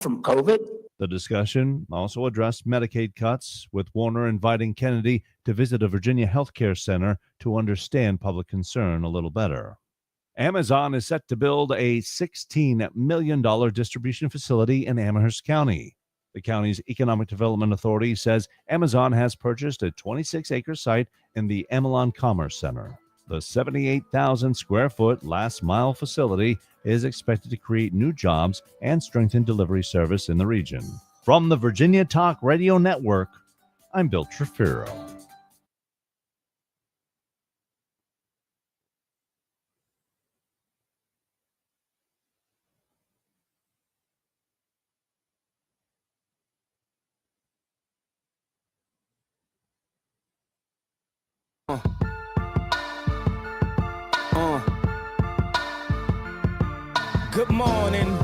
from COVID. The discussion also addressed Medicaid cuts, with Warner inviting Kennedy to visit a Virginia healthcare center to understand public concern a little better. Amazon is set to build a $16 million distribution facility in Amherst County. The county's Economic Development Authority says Amazon has purchased a 26-acre site in the Amelon Commerce Center. The 78,000 square foot last mile facility is expected to create new jobs and strengthen delivery service in the region. From the Virginia Talk Radio Network, I'm Bill Trefiro. Good morning.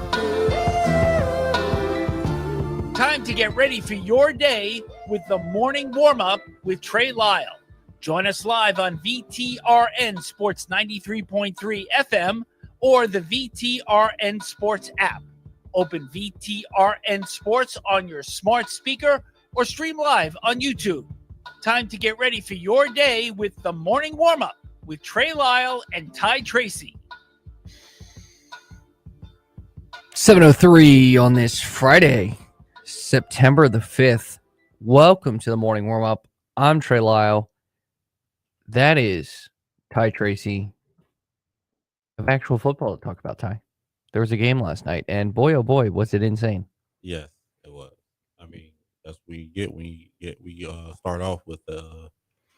Time to get ready for your day with the morning warm-up with Trey Lyle. Join us live on VTRN Sports 93.3 FM or the VTRN Sports app. Open VTRN Sports on your smart speaker or stream live on YouTube. Time to get ready for your day with the morning warm-up with Trey Lyle and Ty Tracy. 7:03 on this Friday, September the 5th. Welcome to the morning warm-up. I'm Trey Lyle. That is Ty Tracy. Of actual football to talk about, Ty. There was a game last night, and boy, oh boy, was it insane. Yes, it was. I mean, that's what we get when we start off with the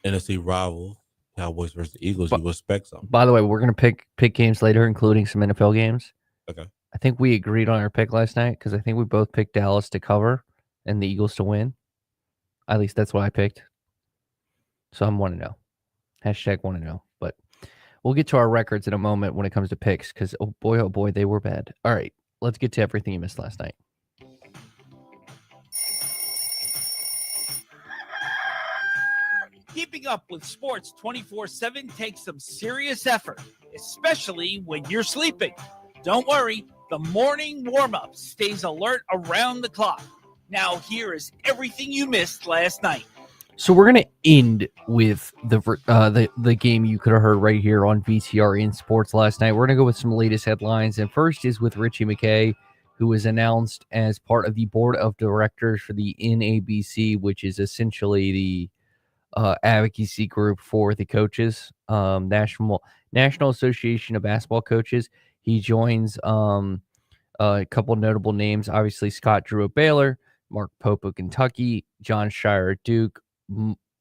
NFC rivals, Cowboys versus Eagles. You expect something. By the way, we're going to pick games later, including some NFL games. Okay. I think we agreed on our pick last night because I think we both picked Dallas to cover and the Eagles to win. At least that's what I picked. So I'm 1-0. Hashtag 1-0. But we'll get to our records in a moment when it comes to picks because, oh boy, they were bad. All right, let's get to everything you missed last night. Keeping up with sports 24/7 takes some serious effort, especially when you're sleeping. Don't worry, the morning warm-up stays alert around the clock. Now here is everything you missed last night. So we're going to end with the game you could have heard right here on VTR in Sports last night. We're going to go with some latest headlines, and first is with Richie McKay, who was announced as part of the board of directors for the NABC, which is essentially the advocacy group for the coaches, National Association of Basketball Coaches. He joins a couple notable names, obviously Scott Drew at Baylor, Mark Pope of Kentucky, John Shire at Duke,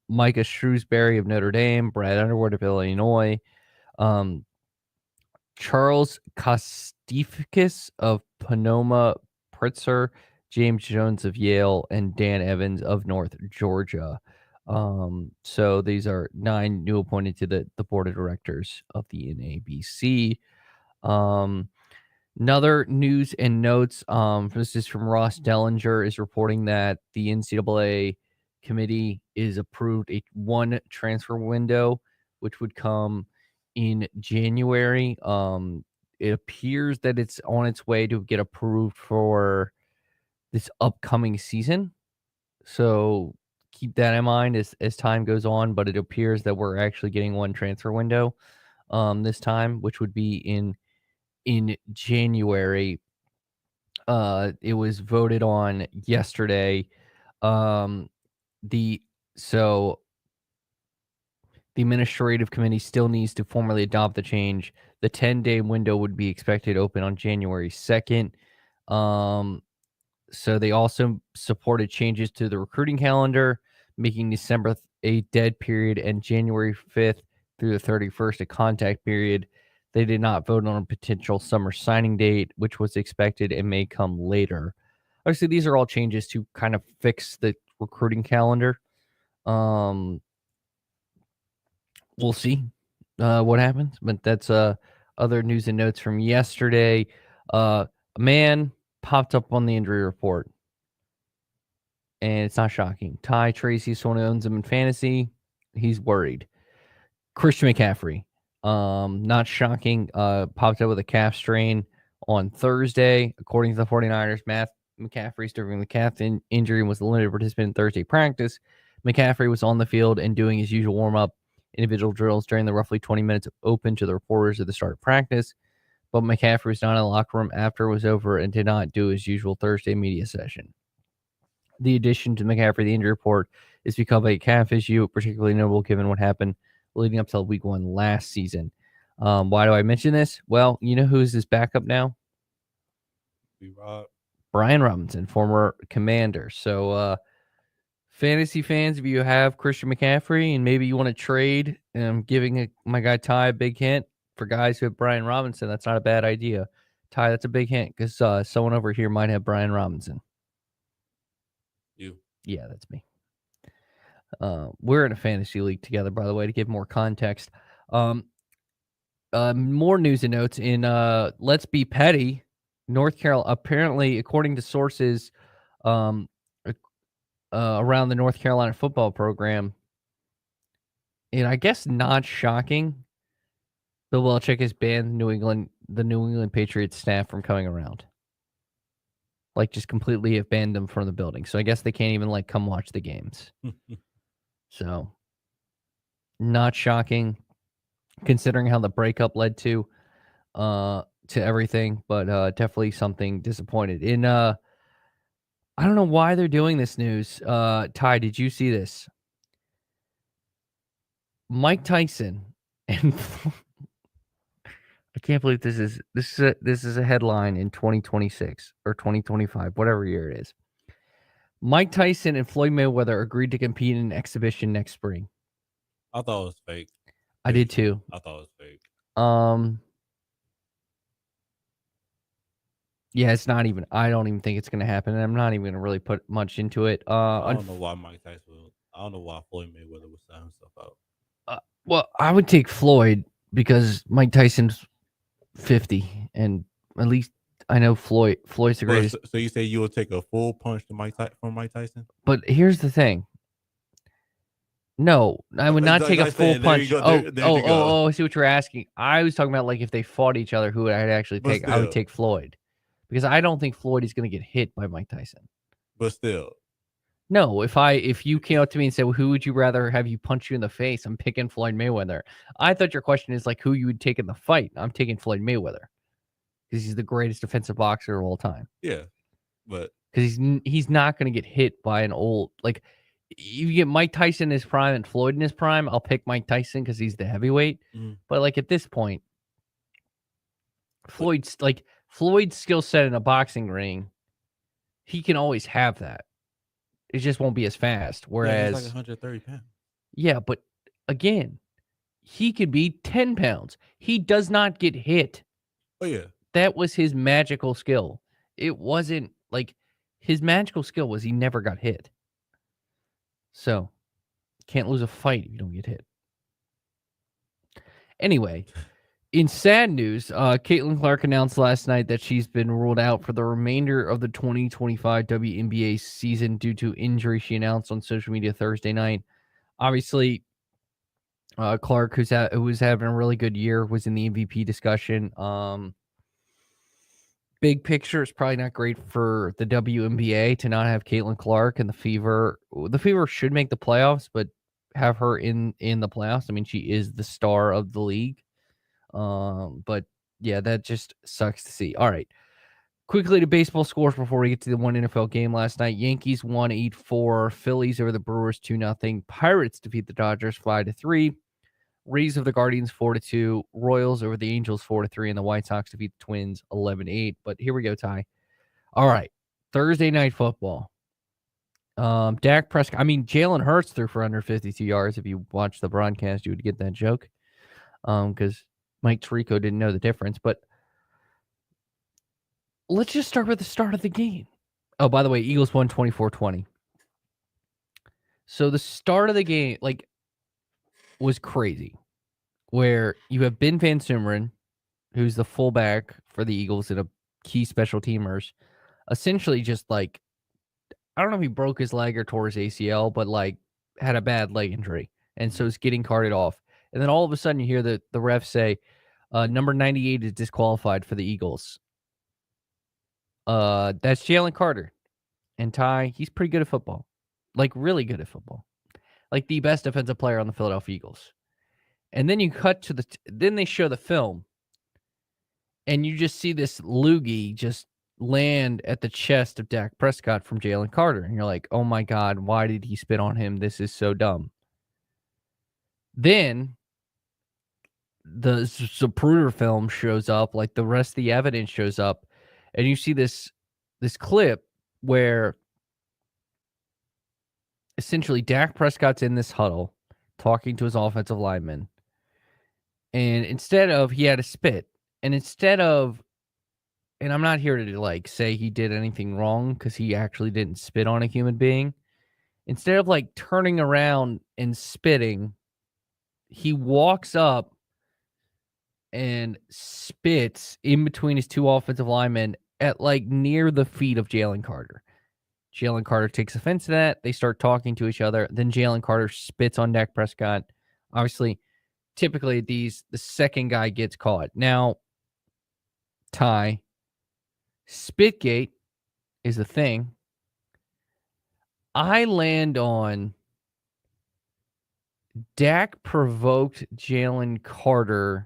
Micah Shrewsbury of Notre Dame, Brad Underwood of Illinois, Charles Kostifikis of Panoma Pritzker, James Jones of Yale, and Dan Evans of North Georgia. So these are 9 new appointed to the board of directors of the NABC. Another news and notes, this is from Ross Dellinger, is reporting that the NCAA committee is approved a one transfer window, which would come in January. It appears that it's on its way to get approved for this upcoming season. So keep that in mind as time goes on, but it appears that we're actually getting one transfer window this time, which would be in January. It was voted on yesterday. The administrative committee still needs to formally adopt the change. The 10-day window would be expected to open on January 2nd. So they also supported changes to the recruiting calendar, making December a dead period and January 5th through the 31st a contact period. They did not vote on a potential summer signing date, which was expected and may come later. Obviously, these are all changes to kind of fix the recruiting calendar. We'll see what happens, but that's other news and notes from yesterday. A man popped up on the injury report, and it's not shocking. Ty Tracy, someone who owns him in fantasy, he's worried. Christian McCaffrey, not shocking, popped up with a calf strain on Thursday. According to the 49ers, McCaffrey suffering the calf injury and was the limited participant in Thursday practice. McCaffrey was on the field and doing his usual warm-up individual drills during the roughly 20 minutes open to the reporters at the start of practice. But McCaffrey was not in the locker room after it was over and did not do his usual Thursday media session. The addition to McCaffrey, the injury report, is because of a calf issue, particularly notable given what happened leading up to week 1 last season. Why do I mention this? Well, you know who's his backup now? Brian Robinson, former Commander. So, fantasy fans, if you have Christian McCaffrey and maybe you want to trade, giving my guy Ty a big hint for guys who have Brian Robinson, that's not a bad idea. Ty, that's a big hint because someone over here might have Brian Robinson. You? Yeah, that's me. We're in a fantasy league together, by the way, to give more context. More news and notes in Let's Be Petty, North Carolina. Apparently, according to sources around the North Carolina football program, and I guess not shocking, Bill Belichick has banned the New England Patriots staff from coming around. Like, just completely have banned them from the building. So I guess they can't even come watch the games. So, not shocking, considering how the breakup led to everything, but definitely something disappointed. I don't know why they're doing this news. Ty, did you see this? Mike Tyson and I can't believe this is a headline in 2026 or 2025, whatever year it is. Mike Tyson and Floyd Mayweather agreed to compete in an exhibition next spring. I thought it was fake. I did too. I thought it was fake. Yeah, it's not even. I don't even think it's going to happen, and I'm not even going to really put much into it. I don't know why Mike Tyson. I don't know why Floyd Mayweather was signing stuff out. Well, I would take Floyd because Mike Tyson's 50, and at least I know Floyd's the greatest. So you say you would take a full punch to from Mike Tyson? But here's the thing. No, I would not take a full punch. I see what you're asking. I was talking about if they fought each other, who I'd actually take. I would take Floyd. Because I don't think Floyd is going to get hit by Mike Tyson. But still. No, if you came up to me and said, well, who would you rather have you punch you in the face? I'm picking Floyd Mayweather. I thought your question is who you would take in the fight. I'm taking Floyd Mayweather. Because he's the greatest defensive boxer of all time. Yeah. But because he's not going to get hit by an old you get Mike Tyson in his prime and Floyd in his prime, I'll pick Mike Tyson because he's the heavyweight. Mm-hmm. But at this point, Floyd's skill set in a boxing ring, he can always have that. It just won't be as fast. Whereas he's 130 pounds. Yeah, but again, he could be 10 pounds. He does not get hit. Oh yeah. That was his magical skill. It wasn't his magical skill was he never got hit. So, can't lose a fight if you don't get hit. Anyway, in sad news, Caitlin Clark announced last night that she's been ruled out for the remainder of the 2025 WNBA season due to injury. She announced on social media Thursday night. Obviously, Clark, who was having a really good year, was in the MVP discussion. Big picture, it's probably not great for the WNBA to not have Caitlin Clark and the Fever. The Fever should make the playoffs, but have her in the playoffs. I mean, she is the star of the league. But yeah, that just sucks to see. All right. Quickly to baseball scores before we get to the one NFL game last night. Yankees won 8-4. Phillies over the Brewers 2-0. Pirates defeat the Dodgers 5-3. Rays of the Guardians 4-2. Royals over the Angels 4-3. And the White Sox defeat the Twins 11-8. But here we go, Ty. All right. Thursday night football. Dak Prescott. Jalen Hurts threw for under 52 yards. If you watch the broadcast, you would get that joke. Because Mike Tirico didn't know the difference. But let's just start with the start of the game. Oh, by the way, Eagles won 24-20. So the start of the game, was crazy. Where you have Ben Van Sumeren, who's the fullback for the Eagles and a key special teamers, essentially just I don't know if he broke his leg or tore his ACL, but had a bad leg injury. And so it's getting carted off. And then all of a sudden you hear the ref say, number 98 is disqualified for the Eagles. That's Jalen Carter. And Ty, he's pretty good at football. Like, really good at football. Like, the best defensive player on the Philadelphia Eagles. And then you cut to then they show the film. And you just see this loogie just land at the chest of Dak Prescott from Jalen Carter. And you're like, oh my God, why did he spit on him? This is so dumb. Then the Zapruder film shows up, like the rest of the evidence shows up, and you see this clip where essentially Dak Prescott's in this huddle talking to his offensive lineman. And instead of, he had a spit, and instead of, and I'm not here to like say he did anything wrong because he actually didn't spit on a human being. Instead of like turning around and spitting, he walks up and spits in between his two offensive linemen at like near the feet of Jalen Carter. Jalen Carter takes offense to that. They start talking to each other. Then Jalen Carter spits on Dak Prescott. Obviously, typically the second guy gets caught. Now, Ty, Spitgate is a thing. I land on Dak provoked Jalen Carter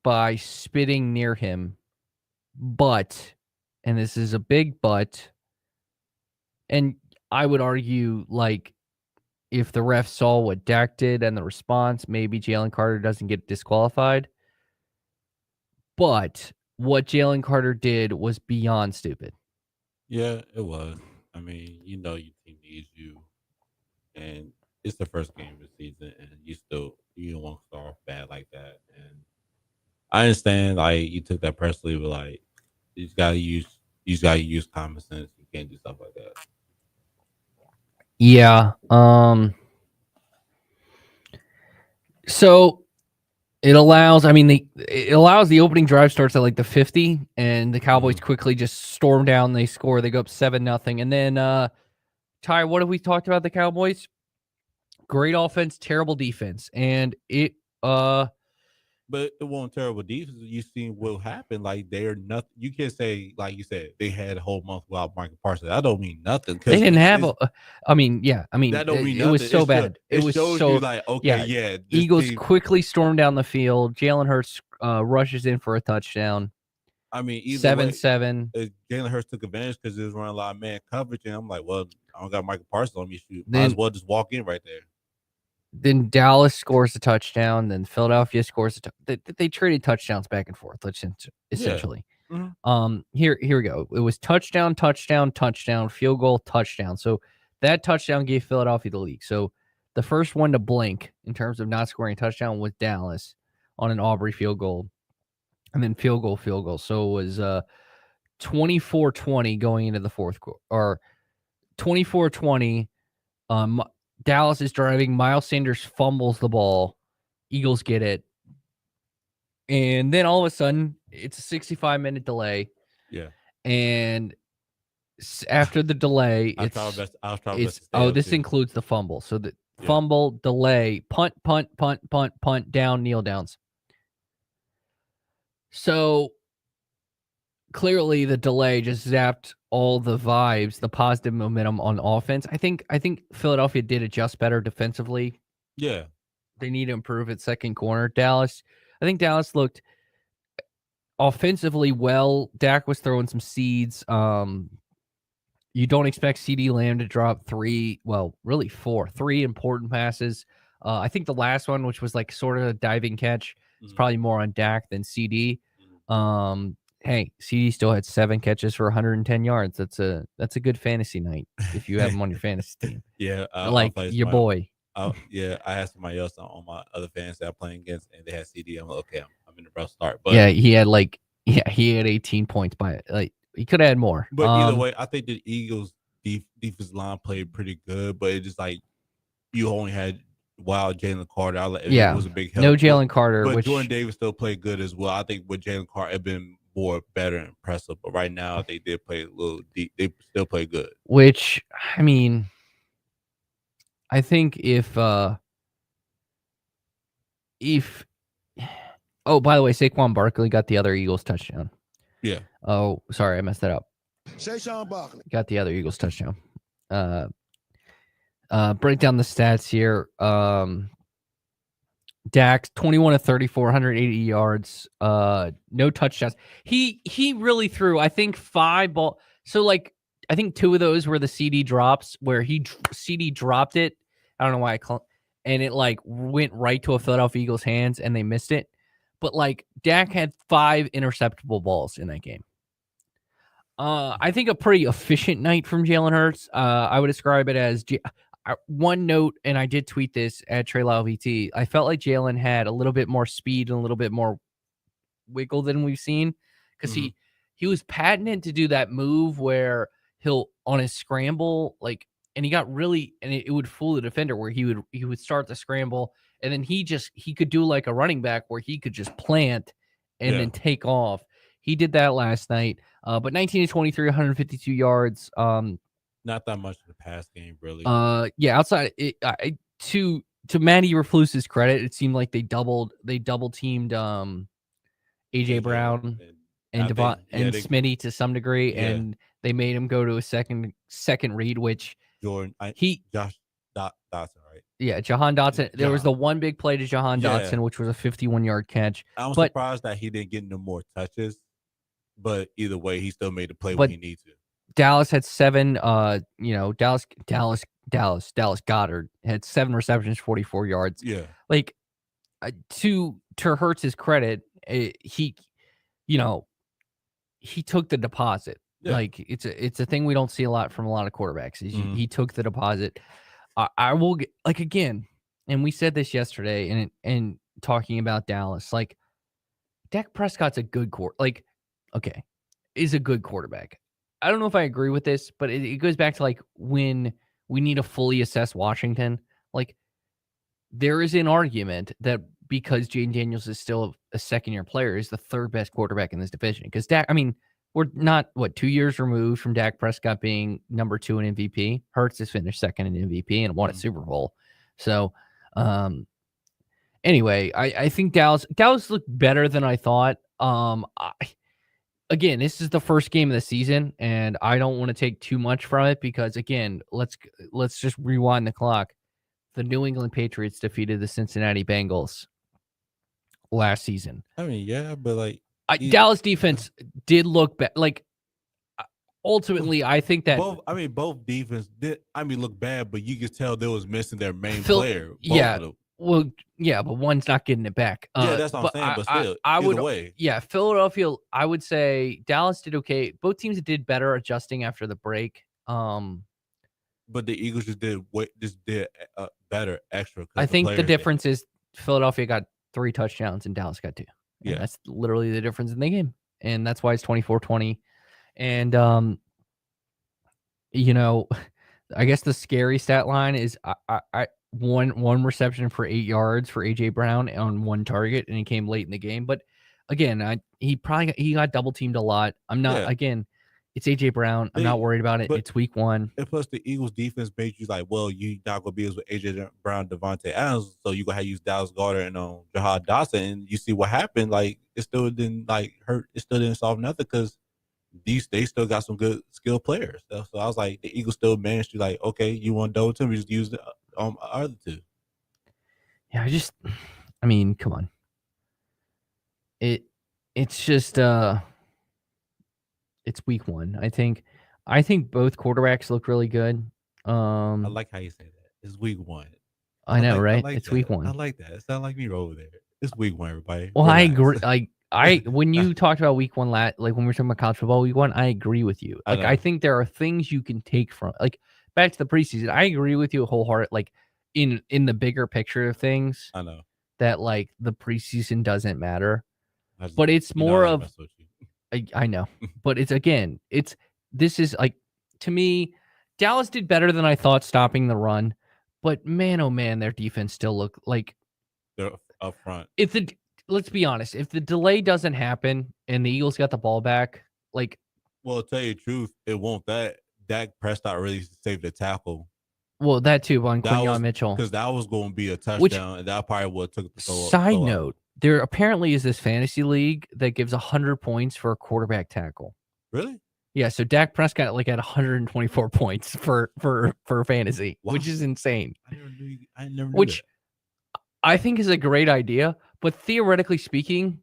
by spitting near him, but, and this is a big but, and I would argue, like, if the ref saw what Dak did and the response, maybe Jalen Carter doesn't get disqualified. But what Jalen Carter did was beyond stupid. Yeah, it was. I mean, you know, your team needs you, and it's the first game of the season, and you don't want to start off bad like that. And I understand, like, you took that personally, but like, you just gotta use common sense. You can't do stuff like that. Yeah. So it allows, I mean, it allows the opening drive starts at like the 50, and the Cowboys quickly just storm down. They score. They go up 7-0. And then, Ty, what have we talked about the Cowboys? Great offense, terrible defense. And it, But it wasn't terrible defense. You seen what happened. Like, they're nothing. You can't say, like you said, they had a whole month without Michael Parsons. That don't mean nothing. they didn't have I mean, that don't mean it nothing. was so bad. It was shows so you, like, okay, yeah. Eagles team, quickly storm down the field. Jalen Hurts rushes in for a touchdown. I mean, 7-7. Jalen Hurts took advantage because he was running a lot of man coverage, and I'm like, well, I don't got Michael Parsons on me. Shoot, might as well just walk in right there. Then Dallas scores a touchdown. Then Philadelphia scores a touchdown. They traded touchdowns back and forth, essentially. Yeah. Mm-hmm. Here we go. It was touchdown, field goal, touchdown. So that touchdown gave Philadelphia the lead. So the first one to blink in terms of not scoring a touchdown was Dallas on an Aubrey field goal. And then field goal. So it was 24-20 going into the fourth quarter, or 24-20. Dallas is driving. Miles Sanders fumbles the ball. Eagles get it. And then all of a sudden, it's a 65-minute delay. Yeah. And after the delay, this includes the fumble. So the fumble, delay, punt, down, kneel downs. So clearly the delay just zapped all the vibes, the positive momentum on offense. I think Philadelphia did adjust better defensively. Yeah. They need to improve at second corner. I think Dallas looked offensively well. Dak was throwing some seeds. You don't expect CD Lamb to drop three important passes. I think the last one, which was like sort of a diving catch, is probably more on Dak than CD. Hey, CD still had 7 catches for 110 yards. That's a good fantasy night if you have him on your fantasy team. Yeah, like your boy. I had somebody else on my other fans that I'm playing against, and they had CD. I'm like, okay, I'm in the rough start. But he had 18 points by it. Like, he could have had more. But either way, I think the Eagles' defensive line played pretty good, but it just like you only had wild Jalen Carter. It was a big help. No Jalen Carter, but Jordan Davis still played good as well. I think with Jalen Carter, had been more better and impressive. But right now, they did play a little deep. They still play good. Which, I mean, I think if oh, by the way, Saquon Barkley got the other Eagles touchdown. Yeah. Oh, sorry, I messed that up. Saquon Barkley. Got the other Eagles touchdown. Break down the stats here. Dak 21 of 34, 180 yards, no touchdowns. He really threw, I think, 5 ball. So like I think 2 of those were the CD drops where CD dropped it. I don't know why and it like went right to a Philadelphia Eagles hands and they missed it. But like Dak had 5 interceptable balls in that game. I think a pretty efficient night from Jalen Hurts. I would describe it as one note, and I did tweet this at Trey Lyle VT. I felt like Jalen had a little bit more speed and a little bit more wiggle than we've seen because he was patented to do that move where he'll on his scramble and he got really and it would fool the defender where he would start the scramble and then he could do like a running back where he could just plant and then take off. He did that last night, but 19 to 23, 152 yards. Not that much in the pass game, really. Outside to Matty Eberflus's credit, it seemed like they double teamed AJ Brown and Smitty to some degree, and they made him go to a second read, which Josh Dotson, right? Yeah, Jahan Dotson. There was the one big play to Jahan Dotson, which was a 51-yard catch. I'm surprised that he didn't get no more touches, but either way, he still made the play when he needed to. Dallas had 7. Dallas Goddard had 7 receptions, 44 yards. Yeah, like to Hurts' credit, he took the deposit. Yeah. Like it's a thing we don't see a lot from a lot of quarterbacks. He took the deposit. I will get, like again, and we said this yesterday, and talking about Dallas, like Dak Prescott's a good is a good quarterback. I don't know if I agree with this, but it goes back to like when we need to fully assess Washington. Like there is an argument that because Jaden Daniels is still a second-year player, is the 3rd best quarterback in this division. Because Dak, I mean, we're not 2 years removed from Dak Prescott being number 2 in MVP. Hurts has finished 2nd in MVP and won a Super Bowl. So, anyway, I think Dallas looked better than I thought. Again, this is the first game of the season, and I don't want to take too much from it because, again, let's just rewind the clock. The New England Patriots defeated the Cincinnati Bengals last season. I mean, yeah, but like Dallas defense did look bad. Like ultimately, I think that both defense did. Look bad, but you could tell they was missing their main player. Well, yeah, but one's not getting it back. That's what I'm saying. But still, either way. Yeah, Philadelphia, I would say Dallas did okay. Both teams did better adjusting after the break. But the Eagles just did better extra. I think the difference is Philadelphia got 3 touchdowns and Dallas got 2. Yeah, that's literally the difference in the game, and that's why it's 24-20. And I guess the scary stat line is I one reception for 8 yards for AJ Brown on 1 target, and he came late in the game. But again, he got double teamed a lot. I'm not again. It's AJ Brown. I'm not worried about it. It's week 1. And plus, the Eagles defense made you like, well, you not gonna be as with AJ Brown, Devontae Adams, so you gonna have to use Dallas Goedert and Jahan Dotson, and you see what happened. Like it still didn't hurt. It still didn't solve nothing because they still got some good skilled players. So I was like, the Eagles still managed to like, okay, you want double team, we just use the other 2. Yeah, come on. It's just it's week 1. I think both quarterbacks look really good. I like how you say that. It's week 1. I know, right? It's week 1. I like that. It sounds like me over there. It's week 1, everybody. Well, relax. I agree. When you talked about week 1, when we were talking about college football week 1, I agree with you. Like I think there are things you can take from back to the preseason. I agree with you wholeheartedly. Like in the bigger picture of things, I know that like the preseason doesn't matter, but it's more of. I know, but this is like, to me, Dallas did better than I thought stopping the run, but man, oh man, their defense still look like they're up front. Let's be honest, if the delay doesn't happen and the Eagles got the ball back, well, to tell you the truth, it won't. That Dak Prescott really saved the tackle. Well, that too on Quinyon Mitchell, because that was going to be a touchdown, and that probably would have took the side note. There apparently is this fantasy league that gives 100 points for a quarterback tackle. Really? Yeah, so Dak Prescott like at 124 points for fantasy, Wow. which is insane. I never knew Which that. I think is a great idea, but theoretically speaking,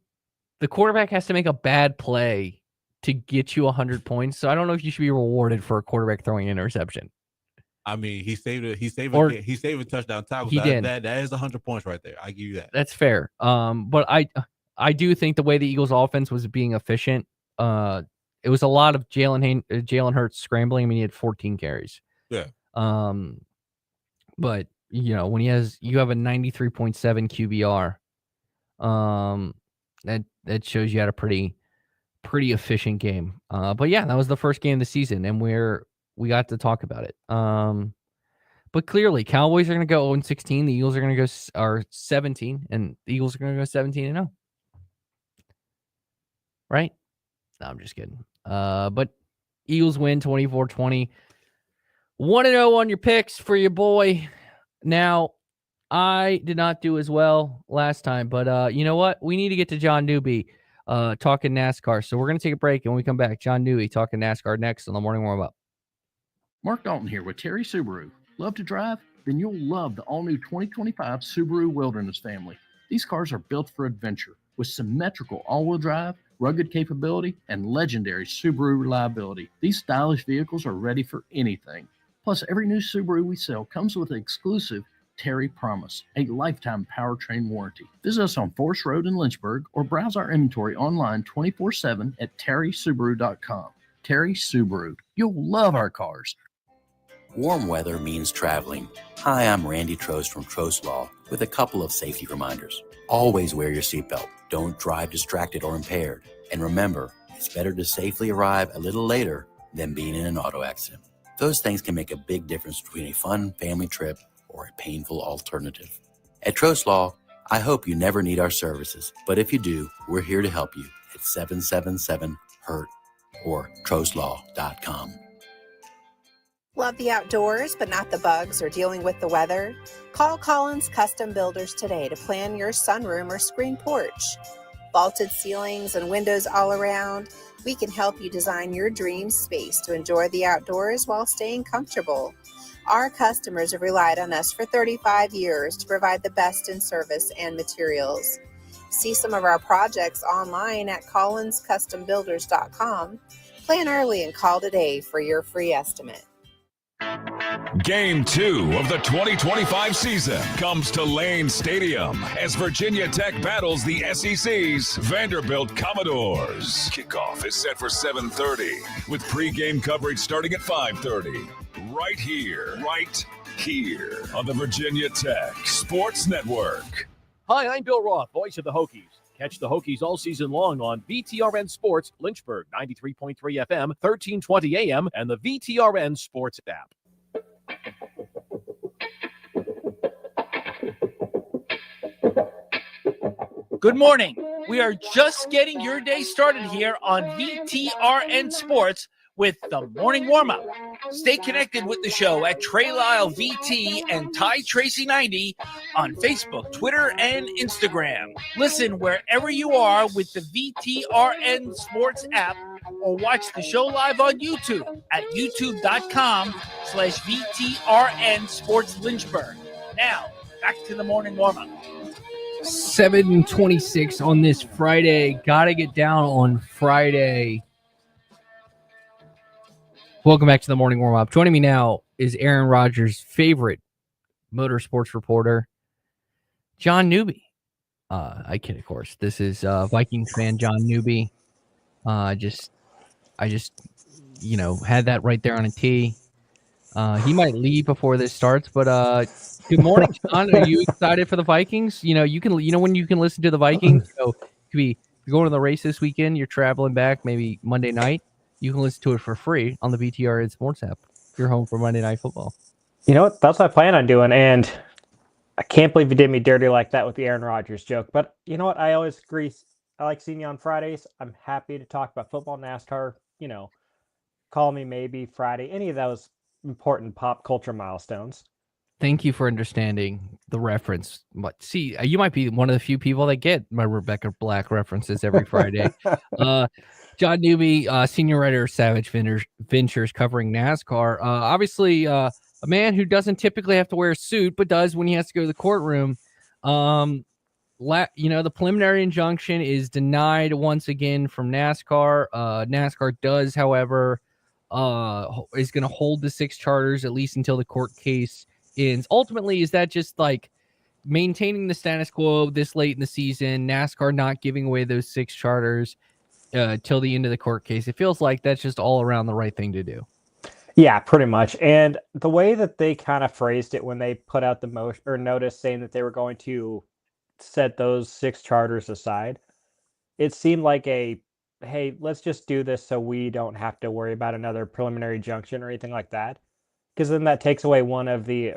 the quarterback has to make a bad play to get you 100 points. So I don't know if you should be rewarded for a quarterback throwing an interception. I mean, he saved it. He saved a touchdown tackle. He did. That is 100 points right there. I give you that. That's fair. But I do think the way the Eagles offense was being efficient, it was a lot of Jalen Hurts scrambling. I mean, he had 14 carries. Yeah. But when you have a 93.7 QBR, that shows you had a pretty efficient game. But yeah, that was the first game of the season, and we got to talk about it. But clearly, Cowboys are going to go 0-16. The Eagles are going to go 17, and the Eagles are going to go 17-0. Right? No, I'm just kidding. But Eagles win 24-20. 1-0 on your picks for your boy. Now, I did not do as well last time, but you know what? We need to get to John Newby talking NASCAR. So we're going to take a break, and when we come back, John Newby talking NASCAR next on the Morning Warm-Up. Mark Dalton here with Terry Subaru. Love to drive? Then you'll love the all-new 2025 Subaru Wilderness family. These cars are built for adventure with symmetrical all-wheel drive, rugged capability, and legendary Subaru reliability. These stylish vehicles are ready for anything. Plus, every new Subaru we sell comes with an exclusive Terry Promise, a lifetime powertrain warranty. Visit us on Forest Road in Lynchburg or browse our inventory online 24/7 at terrysubaru.com. Terry Subaru. You'll love our cars. Warm weather means traveling. Hi, I'm Randy Trost from Trost Law with a couple of safety reminders. Always wear your seatbelt. Don't drive distracted or impaired. And remember, it's better to safely arrive a little later than being in an auto accident. Those things can make a big difference between a fun family trip or a painful alternative. At Trost Law, I hope you never need our services, but if you do, we're here to help you at 777-HURT or trostlaw.com. Love the outdoors, but not the bugs or dealing with the weather? Call Collins Custom Builders today to plan your sunroom or screen porch. Vaulted ceilings and windows all around, we can help you design your dream space to enjoy the outdoors while staying comfortable. Our customers have relied on us for 35 years to provide the best in service and materials. See some of our projects online at collinscustombuilders.com. Plan early and call today for your free estimate. Game 2 of the 2025 season comes to Lane Stadium as Virginia Tech battles the SEC's Vanderbilt Commodores. Kickoff is set for 7:30 with pregame coverage starting at 5:30. Right here on the Virginia Tech Sports Network. Hi, I'm Bill Roth, voice of the Hokies. Catch the Hokies all season long on VTRN Sports, Lynchburg, 93.3 FM, 1320 AM, and the VTRN Sports app. Good morning. We are just getting your day started here on VTRN Sports with the morning warm-up. Stay connected with the show at Trey Lyle VT and Ty Tracy 90 on Facebook, Twitter, and Instagram. Listen wherever you are with the VTRN Sports app or watch the show live on YouTube at youtube.com/VTRN Sports Lynchburg. Now, back to the morning warm-up. 7:26 on this Friday. Gotta get down on Friday. Welcome back to the morning warm-up. Joining me now is Aaron Rodgers' favorite motorsports reporter, John Newby. I kid, of course. This is Vikings fan John Newby. I just had that right there on a tee. He might leave before this starts, but good morning, John. Are you excited for the Vikings? When you can listen to the Vikings. It could be if you're going to the race this weekend, you're traveling back maybe Monday night. You can listen to it for free on the VTRN Sports app. You're home for Monday Night Football. You know what? That's what I plan on doing, and I can't believe you did me dirty like that with the Aaron Rodgers joke. But you know what? I always agree. I like seeing you on Fridays. I'm happy to talk about football, NASCAR. Call me maybe Friday. Any of those important pop culture milestones. Thank you for understanding the reference. See, you might be one of the few people that get my Rebecca Black references every Friday. John Newby, senior writer of Savage Ventures covering NASCAR. Obviously, a man who doesn't typically have to wear a suit, but does when he has to go to the courtroom. The preliminary injunction is denied once again from NASCAR. NASCAR does, however, is going to hold the 6 charters at least until the court case ends. Ultimately, is that just like maintaining the status quo this late in the season, NASCAR not giving away those 6 charters till the end of the court case? It feels like that's just all around the right thing to do. Yeah, pretty much. And the way that they kind of phrased it when they put out the motion or notice saying that they were going to set those 6 charters aside, it seemed like hey, let's just do this so we don't have to worry about another preliminary injunction or anything like that. Because then that takes away one of the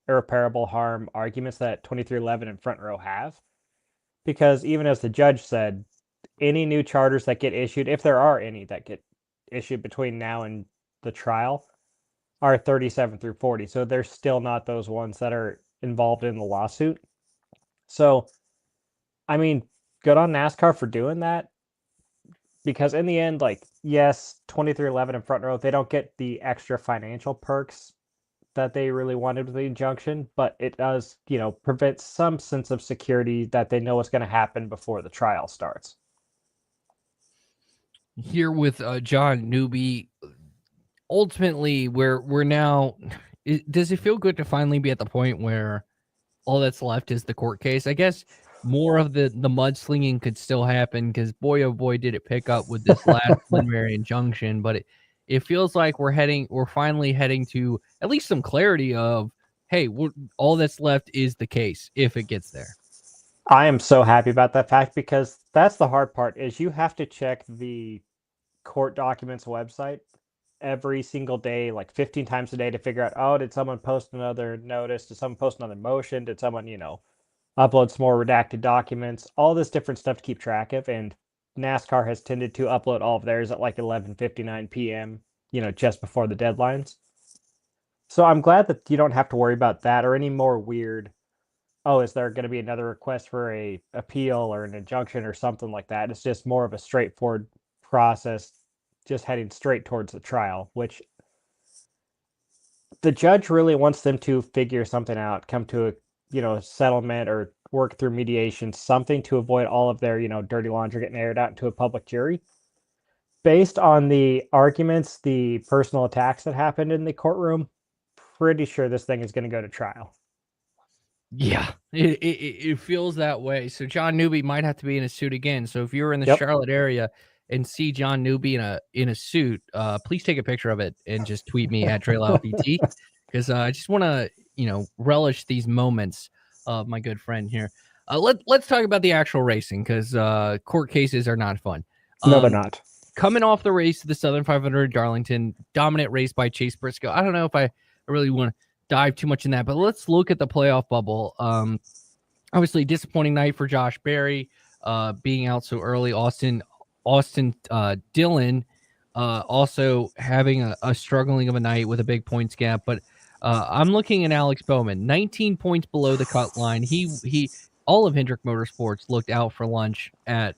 irreparable harm arguments that 2311 and Front Row have. Because even as the judge said, any new charters that get issued, if there are any that get issued between now and the trial, are 37 through 40. So they're still not those ones that are involved in the lawsuit. So, I mean, good on NASCAR for doing that. Because in the end, like, yes, 2311 and Front Row, they don't get the extra financial perks that they really wanted with the injunction, but it does, prevent some sense of security that they know what's going to happen before the trial starts. Here with John Newby, ultimately, we're now. Does it feel good to finally be at the point where all that's left is the court case? I guess more of the mudslinging could still happen because boy, oh boy, did it pick up with this last preliminary injunction. But it feels like we're finally heading to at least some clarity of, hey, all that's left is the case if it gets there. I am so happy about that fact because that's the hard part is you have to check the court documents website every single day, like 15 times a day to figure out, oh, did someone post another notice? Did someone post another motion? Did someone, upload some more redacted documents? All this different stuff to keep track of. And NASCAR has tended to upload all of theirs at like 11:59 p.m., just before the deadlines. So I'm glad that you don't have to worry about that or any more weird, oh, is there going to be another request for a appeal or an injunction or something like that? It's just more of a straightforward process, just heading straight towards the trial, which the judge really wants them to figure something out, come to a settlement or work through mediation, something to avoid all of their, dirty laundry getting aired out into a public jury. Based on the arguments, the personal attacks that happened in the courtroom, pretty sure this thing is going to go to trial. Yeah, it feels that way. So John Newby might have to be in a suit again. So if you're in the Yep. Charlotte area and see John Newby in a suit, please take a picture of it and just tweet me at Trey Lyle VT because I just want to relish these moments of my good friend here. Let's talk about the actual racing because court cases are not fun. No, they're not. Coming off the race to the Southern 500 at Darlington, dominant race by Chase Briscoe. I don't know if I really want to dive too much in that, but let's look at the playoff bubble. Obviously disappointing night for Josh Berry being out so early. Austin Dillon also having a struggling of a night with a big points gap, but I'm looking at Alex Bowman, 19 points below the cut line. He all of Hendrick Motorsports looked out for lunch at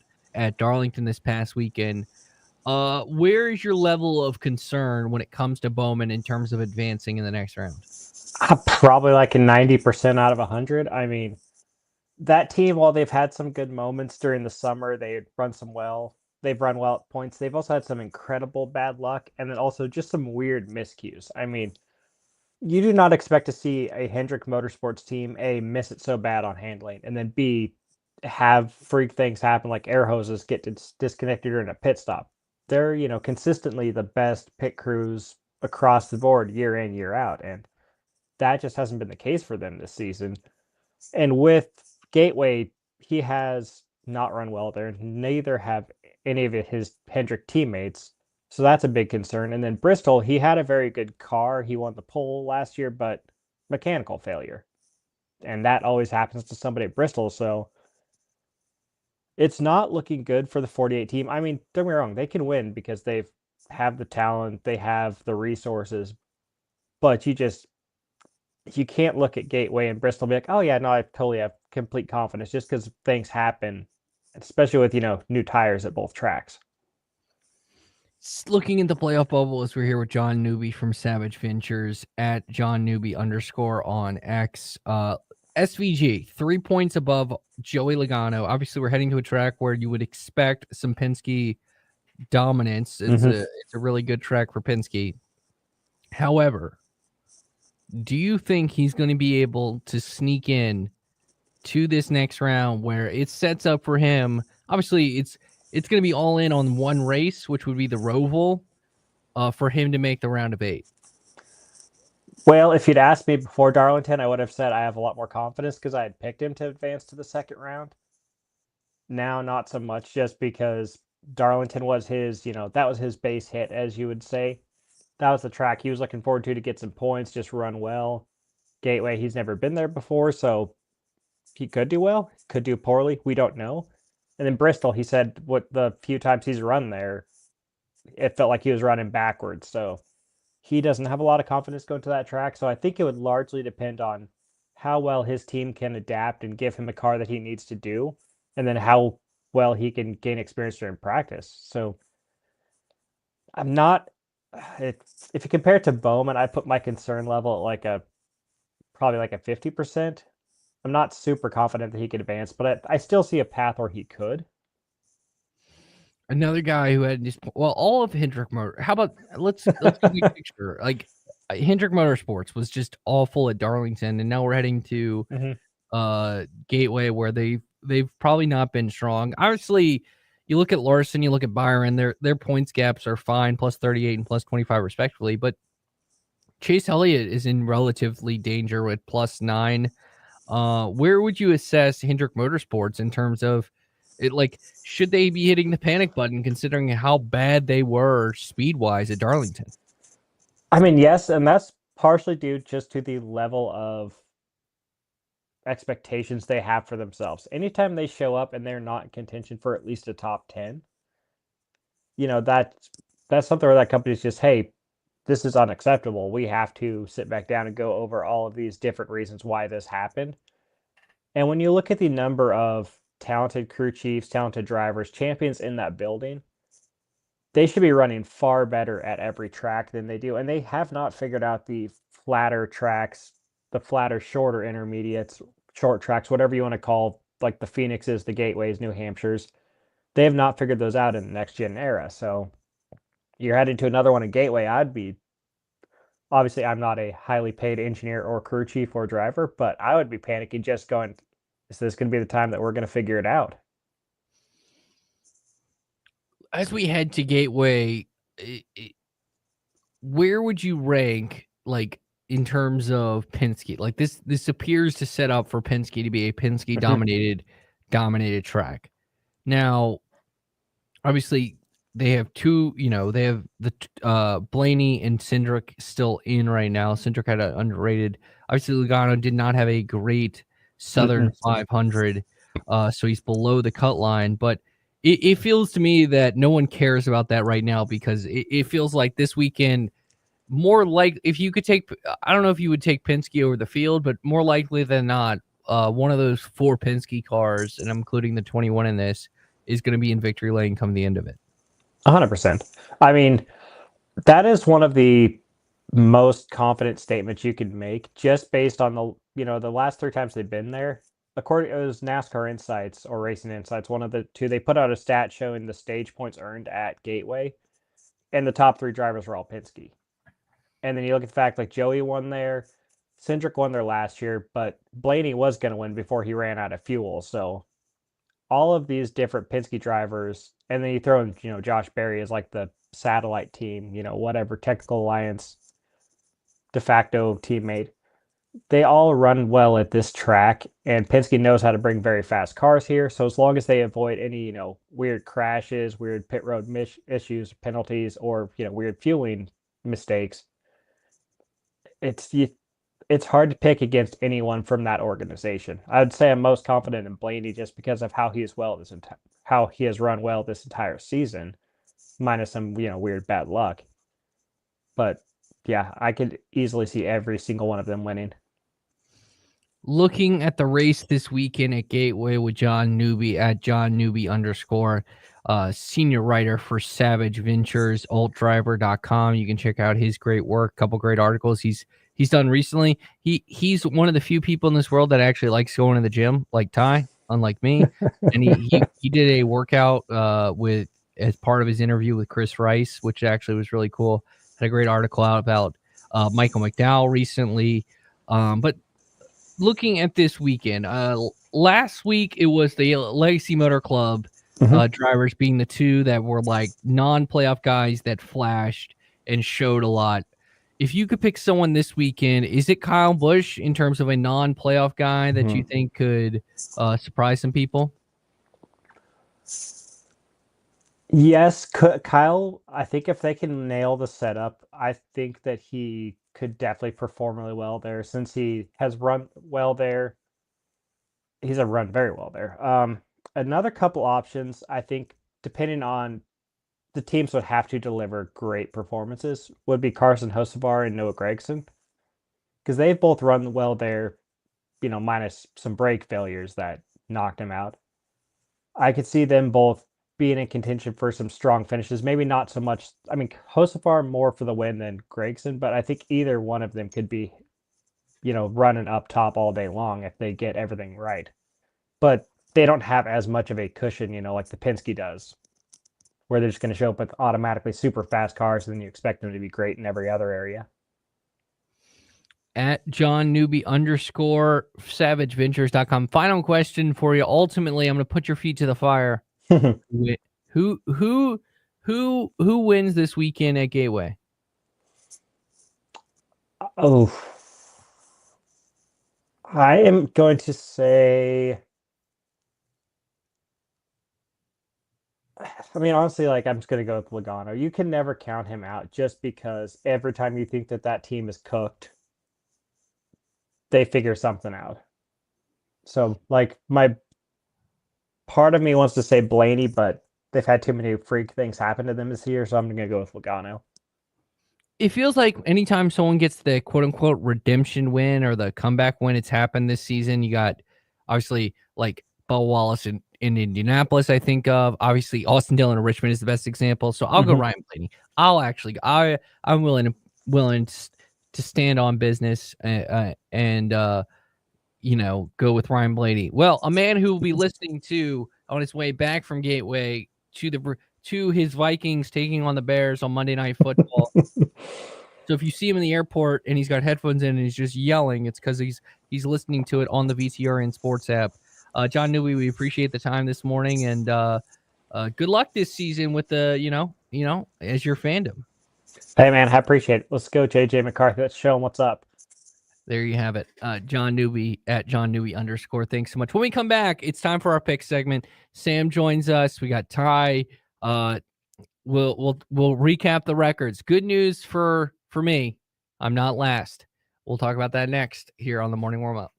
Darlington this past weekend. Where is your level of concern when it comes to Bowman in terms of advancing in the next round? Probably like a 90% out of 100. I mean, that team, while they've had some good moments during the summer, they've run well at points. They've also had some incredible bad luck and then also just some weird miscues. I mean, you do not expect to see a Hendrick Motorsports team, A, miss it so bad on handling, and then B, have freak things happen like air hoses get disconnected during a pit stop. They're, consistently the best pit crews across the board year in, year out. And that just hasn't been the case for them this season. And with Gateway, he has not run well there. Neither have any of his Hendrick teammates. So that's a big concern. And then Bristol, he had a very good car. He won the pole last year, but mechanical failure. And that always happens to somebody at Bristol. So it's not looking good for the 48 team. I mean, don't get me wrong, they can win because they have the talent, they have the resources, but you can't look at Gateway and Bristol and be like, oh yeah, no, I totally have complete confidence just because things happen, especially with, new tires at both tracks. Looking at the playoff bubble, as we're here with John Newby from Savage Ventures at John Newby _ on X. SVG 3 points above Joey Logano. Obviously, we're heading to a track where you would expect some Penske dominance. It's a really good track for Penske. However, do you think he's going to be able to sneak in to this next round where it sets up for him? Obviously, it's going to be all in on one race, which would be the Roval, for him to make the round of 8. Well, if you'd asked me before Darlington, I would have said I have a lot more confidence because I had picked him to advance to the second round. Now, not so much, just because Darlington was his, that was his base hit, as you would say. That was the track he was looking forward to get some points, just run well. Gateway, he's never been there before, so he could do well, could do poorly. We don't know. And then Bristol, he said what the few times he's run there, it felt like he was running backwards. So he doesn't have a lot of confidence going to that track. So I think it would largely depend on how well his team can adapt and give him a car that he needs to do, and then how well he can gain experience during practice. So I'm not. If you compare it to Bowman, I put my concern level at probably like a 50%. I'm not super confident that he could advance, but I still see a path where he could. Another guy who had just all of Hendrick Motor. How about let's get a picture. Like Hendrick Motorsports was just awful at Darlington, and now we're heading to Gateway where they've probably not been strong. Obviously, you look at Larson, you look at Byron, their points gaps are fine, plus 38 and plus 25 respectively, but Chase Elliott is in relatively danger with plus 9. Where would you assess Hendrick Motorsports in terms of it? Like, should they be hitting the panic button considering how bad they were speed-wise at Darlington? I mean, yes, and that's partially due just to the level of expectations they have for themselves. Anytime they show up and they're not in contention for at least a top 10, that's something where that company's just, hey, this is unacceptable. We have to sit back down and go over all of these different reasons why this happened. And when you look at the number of talented crew chiefs, talented drivers, champions in that building, they should be running far better at every track than they do. And they have not figured out the flatter tracks, the flatter, shorter intermediates, short tracks, whatever you want to call, like the Phoenixes, the Gateways, New Hampshires. They have not figured those out in the next gen era. So you're heading to another one in Gateway. Obviously, I'm not a highly paid engineer or crew chief or driver, but I would be panicking just going, is this going to be the time that we're going to figure it out? As we head to Gateway, where would you rank, like, in terms of Penske? Like, this appears to set up for Penske to be a Penske dominated track. Now, obviously, they have they have the Blaney and Cindric still in right now. Cindric had an underrated. Obviously, Logano did not have a great Southern 500, so he's below the cut line. But it feels to me that no one cares about that right now because it feels like this weekend, more like if you could take, I don't know if you would take Penske over the field, but more likely than not, one of those 4 Penske cars, and I'm including the 21 in this, is going to be in victory lane come the end of it. 100%. I mean, that is one of the most confident statements you could make just based on the last 3 times they've been there. According, it was NASCAR Insights or Racing Insights, one of the two. They put out a stat showing the stage points earned at Gateway, and the top 3 drivers were all Penske. And then you look at the fact like Joey won there, Cindric won there last year, but Blaney was going to win before he ran out of fuel. So all of these different Penske drivers, and then you throw in, Josh Berry as like the satellite team, whatever, Technical Alliance de facto teammate. They all run well at this track, and Penske knows how to bring very fast cars here. So as long as they avoid any, weird crashes, weird pit road issues, penalties, or, weird fueling mistakes, it's hard to pick against anyone from that organization. I would say I'm most confident in Blaney just because of how he is how he has run well this entire season, minus some weird bad luck. But yeah, I could easily see every single one of them winning. looking at the race this weekend at Gateway with John Newby at John Newby _ senior writer for Savage Ventures, altdriver.com. You can check out his great work, couple great articles he's done recently. He's one of the few people in this world that actually likes going to the gym, like Ty, unlike me. And he did a workout with as part of his interview with Chris Rice, which actually was really cool. Had a great article out about Michael McDowell recently. But looking at this weekend, last week it was the Legacy Motor Club drivers being the two that were like non-playoff guys that flashed and showed a lot. If you could pick someone this weekend, is it Kyle Busch in terms of a non-playoff guy that you think could surprise some people? Yes, Kyle, I think if they can nail the setup, I think that he could definitely perform really well there since he has run well there. He's run very well there. Another couple options, I think, depending on the teams would have to deliver great performances, would be Carson Hocevar and Noah Gragson. Because they've both run well there, minus some brake failures that knocked him out. I could see them both being in contention for some strong finishes. Maybe not so much. I mean, Hocevar more for the win than Gragson, but I think either one of them could be, running up top all day long if they get everything right. But they don't have as much of a cushion, like the Penske does, where they're just going to show up with automatically super fast cars and then you expect them to be great in every other area. At John Newby _ SavageVentures.com. Final question for you. Ultimately, I'm going to put your feet to the fire. Who wins this weekend at Gateway? Oh, I am going to say, I mean, honestly, I'm just going to go with Logano. You can never count him out just because every time you think that team is cooked, they figure something out. So, my part of me wants to say Blaney, but they've had too many freak things happen to them this year, so I'm going to go with Logano. It feels like anytime someone gets the quote-unquote redemption win or the comeback win, it's happened this season. You got, obviously, like Bubba Wallace in Indianapolis, I think of. Obviously, Austin Dillon in Richmond is the best example. So I'll go Ryan Blaney. I'm willing to stand on business and go with Ryan Blaney. Well, a man who will be listening to on his way back from Gateway to his Vikings taking on the Bears on Monday Night Football. So if you see him in the airport and he's got headphones in and he's just yelling, it's because he's listening to it on the VTRN Sports app. John Newby, we appreciate the time this morning, and good luck this season with the as your fandom. Hey man, I appreciate it. Let's go, JJ McCarthy. Let's show him what's up. There you have it. John Newby at John Newby _ Thanks so much. When we come back, it's time for our pick segment. Sam joins us. We got Ty. We'll recap the records. Good news for me. I'm not last. We'll talk about that next here on the Morning Warm Up.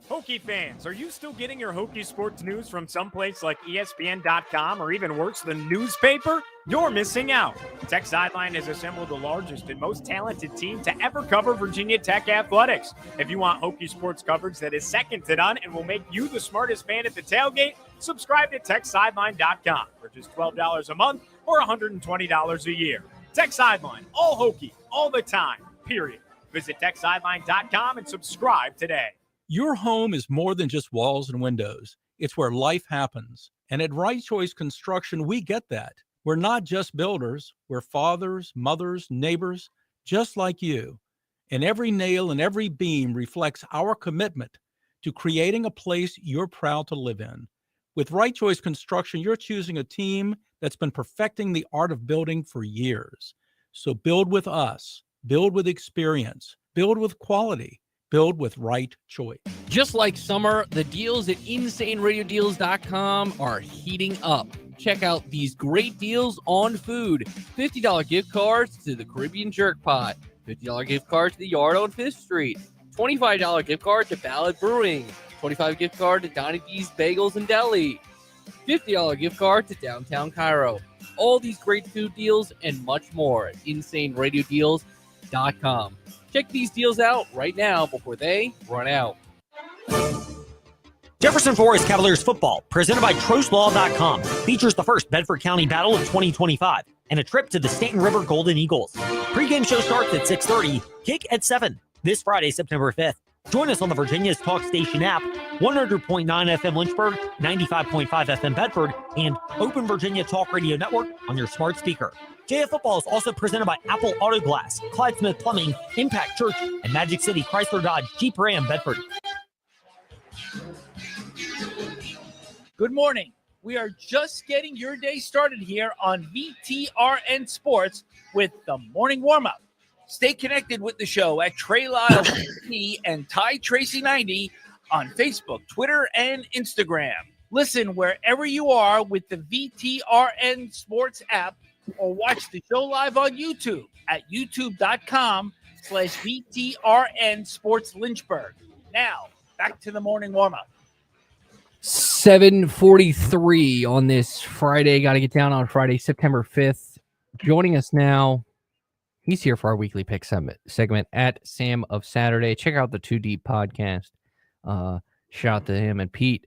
Hokie fans, are you still getting your Hokie sports news from someplace like ESPN.com or even worse, the newspaper? You're missing out. Tech Sideline has assembled the largest and most talented team to ever cover Virginia Tech athletics. If you want Hokie sports coverage that is second to none and will make you the smartest fan at the tailgate, subscribe to TechSideline.com for just $12 a month or $120 a year. Tech Sideline, all Hokie, all the time, period. Visit TechSideline.com and subscribe today. Your home is more than just walls and windows. It's where life happens. And at Right Choice Construction, we get that. We're not just builders. We're fathers, mothers, neighbors, just like you. And every nail and every beam reflects our commitment to creating a place you're proud to live in. With Right Choice Construction, you're choosing a team that's been perfecting the art of building for years. So build with us. Build with experience. Build with quality. Build with Right Choice. Just like summer, the deals at InsaneRadioDeals.com are heating up. Check out these great deals on food. $50 gift cards to the Caribbean Jerk Pot. $50 gift card to the Yard on 5th Street. $25 gift card to Ballad Brewing. $25 gift card to Donnie D's Bagels and Deli. $50 gift card to Downtown Cairo. All these great food deals and much more at InsaneRadioDeals.com. TrueLife.com. Check these deals out right now before they run out. Jefferson Forest Cavaliers football, presented by TrostLaw.com, features the first Bedford County Battle of 2025 and a trip to the Stanton River Golden Eagles. Pre-game show starts at 6:30, kick at 7, this Friday, September 5th. Join us on the Virginia's Talk Station app, 100.9 FM Lynchburg, 95.5 FM Bedford, and Open Virginia Talk Radio Network on your smart speaker. JF Football is also presented by Apple Auto Glass, Clyde Smith Plumbing, Impact Church, and Magic City Chrysler Dodge Jeep Ram Bedford. Good morning. We are just getting your day started here on VTRN Sports with the morning warm-up. Stay connected with the show at Trey Lyle and Ty Tracy 90 on Facebook, Twitter, and Instagram. Listen wherever you are with the VTRN Sports app or watch the show live on YouTube at youtube.com/VTRN Sports Lynchburg. Now, back to the morning warm-up. 7:43 on this Friday. Got to get down on Friday, September 5th. Joining us now, he's here for our weekly pick segment at Sam of Saturday. Check out the Too Deep podcast. Shout out to him and Pete.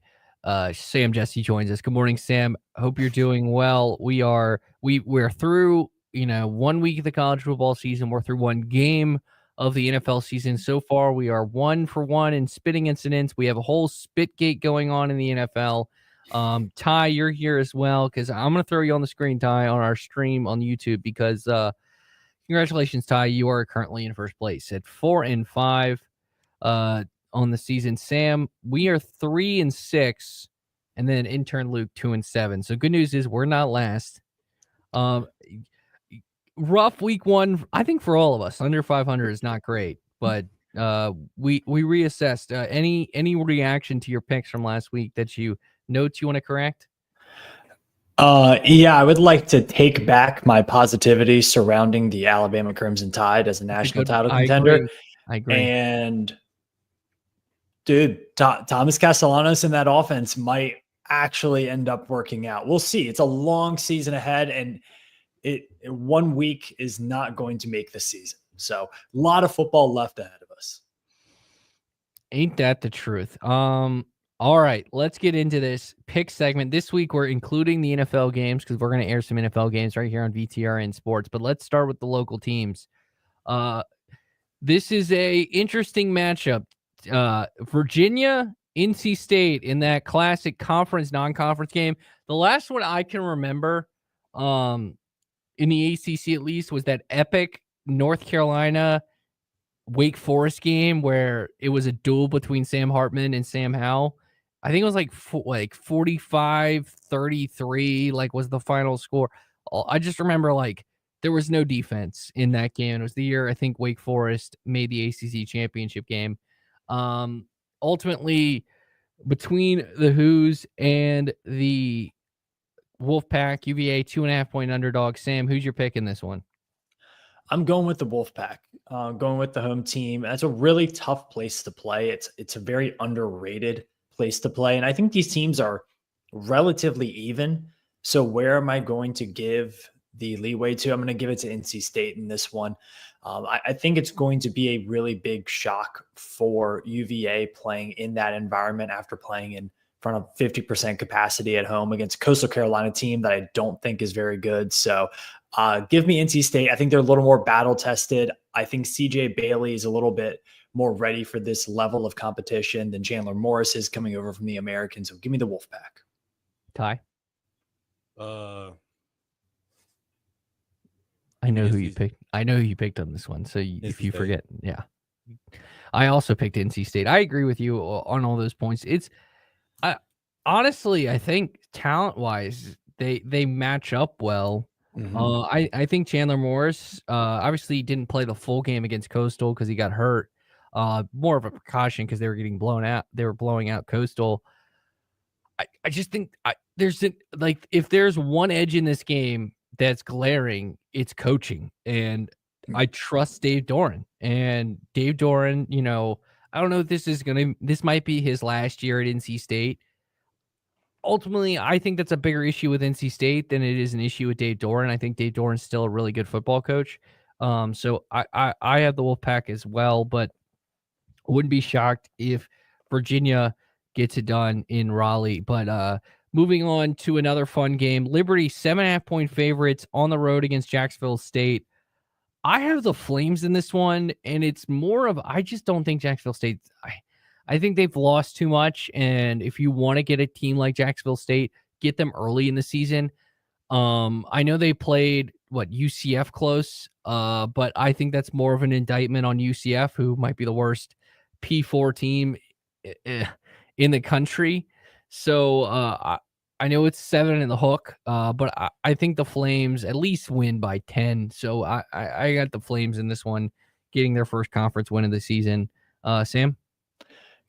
Sam Jesse joins us. Good morning, Sam. Hope you're doing well. We're through 1 week of the college football season. We're through one game of the NFL season. So far, we are 1 for 1 in spitting incidents. We have a whole spitgate going on in the NFL. Ty, you're here as well, because I'm going to throw you on the screen, Ty, on our stream on YouTube, because congratulations, Ty. You are currently in first place at 4-5 on the season. Sam, we are 3-6, and then intern Luke 2-7. So good news is we're not last. Rough week one, I think, for all of us. Under 500 is not great, but we reassessed. Any reaction to your picks from last week that notes you want to correct? Yeah, I would like to take back my positivity surrounding the Alabama Crimson Tide as a national title contender. I agree. And dude, Thomas Castellanos in that offense might actually end up working out. We'll see. It's a long season ahead, and 1 week is not going to make the season. So a lot of football left ahead of us. Ain't that the truth? All right, let's get into this pick segment. This week, we're including the NFL games because we're going to air some NFL games right here on VTRN Sports. But let's start with the local teams. This is a interesting matchup. Virginia, NC State in that classic conference, non-conference game. The last one I can remember, in the ACC at least, was that epic North Carolina Wake Forest game where it was a duel between Sam Hartman and Sam Howell. I think it was like 45-33 was the final score. I just remember there was no defense in that game. It was the year I think Wake Forest made the ACC championship game. Ultimately, between the Hoos and the Wolfpack, UVA 2.5-point underdog. Sam, who's your pick in this one? I'm going with the Wolfpack, going with the home team. That's a really tough place to play. It's a very underrated place to play. And I think these teams are relatively even. So where am I going to give the leeway to? I'm going to give it to NC State in this one. I think it's going to be a really big shock for UVA playing in that environment after playing in front of 50% capacity at home against a Coastal Carolina team that I don't think is very good. So give me NC State. I think they're a little more battle tested. I think CJ Bailey is a little bit more ready for this level of competition than Chandler Morris is coming over from the American. So give me the Wolfpack. Ty? I know who you picked. I know who you picked on this one. So if you forget, yeah. I also picked NC State. I agree with you on all those points. Honestly, I think talent-wise, they match up well. Mm-hmm. I think Chandler Morris obviously didn't play the full game against Coastal because he got hurt. More of a precaution because they were getting blown out. They were blowing out Coastal. I just think if there's one edge in this game that's glaring, it's coaching. And I trust Dave Doran. And Dave Doran, I don't know if this might be his last year at NC State. Ultimately, I think that's a bigger issue with NC State than it is an issue with Dave Doran. I think Dave Doran's still a really good football coach. So I have the Wolfpack as well, but wouldn't be shocked if Virginia gets it done in Raleigh. But moving on to another fun game, Liberty 7.5-point favorites on the road against Jacksonville State. I have the Flames in this one, and it's more of I just don't think Jacksonville State. I think they've lost too much, and if you want to get a team like Jacksonville State, get them early in the season. I know they played UCF close, but I think that's more of an indictment on UCF, who might be the worst P4 team in the country. So I know it's 7 in the hook, but I think the Flames at least win by 10. So I got the Flames in this one, getting their first conference win of the season. Sam?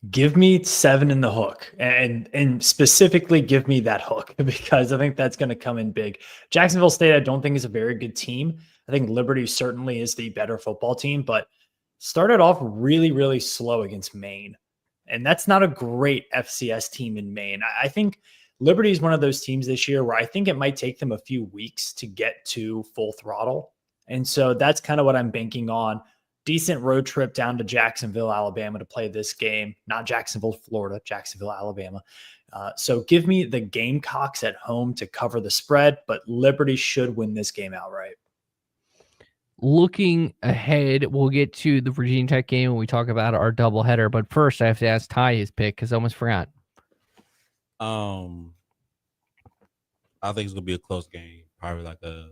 Give me 7 in the hook, and specifically give me that hook, because I think that's going to come in big. Jacksonville State, I don't think is a very good team. I think Liberty certainly is the better football team, but started off really, really slow against Maine. And that's not a great FCS team in Maine. I think Liberty is one of those teams this year where I think it might take them a few weeks to get to full throttle. And so that's kind of what I'm banking on. Decent road trip down to Jacksonville, Alabama to play this game. Not Jacksonville, Florida, Jacksonville, Alabama. So give me the Gamecocks at home to cover the spread, but Liberty should win this game outright. Looking ahead, we'll get to the Virginia Tech game when we talk about our doubleheader. But first, I have to ask Ty his pick because I almost forgot. I think it's gonna be a close game, probably like a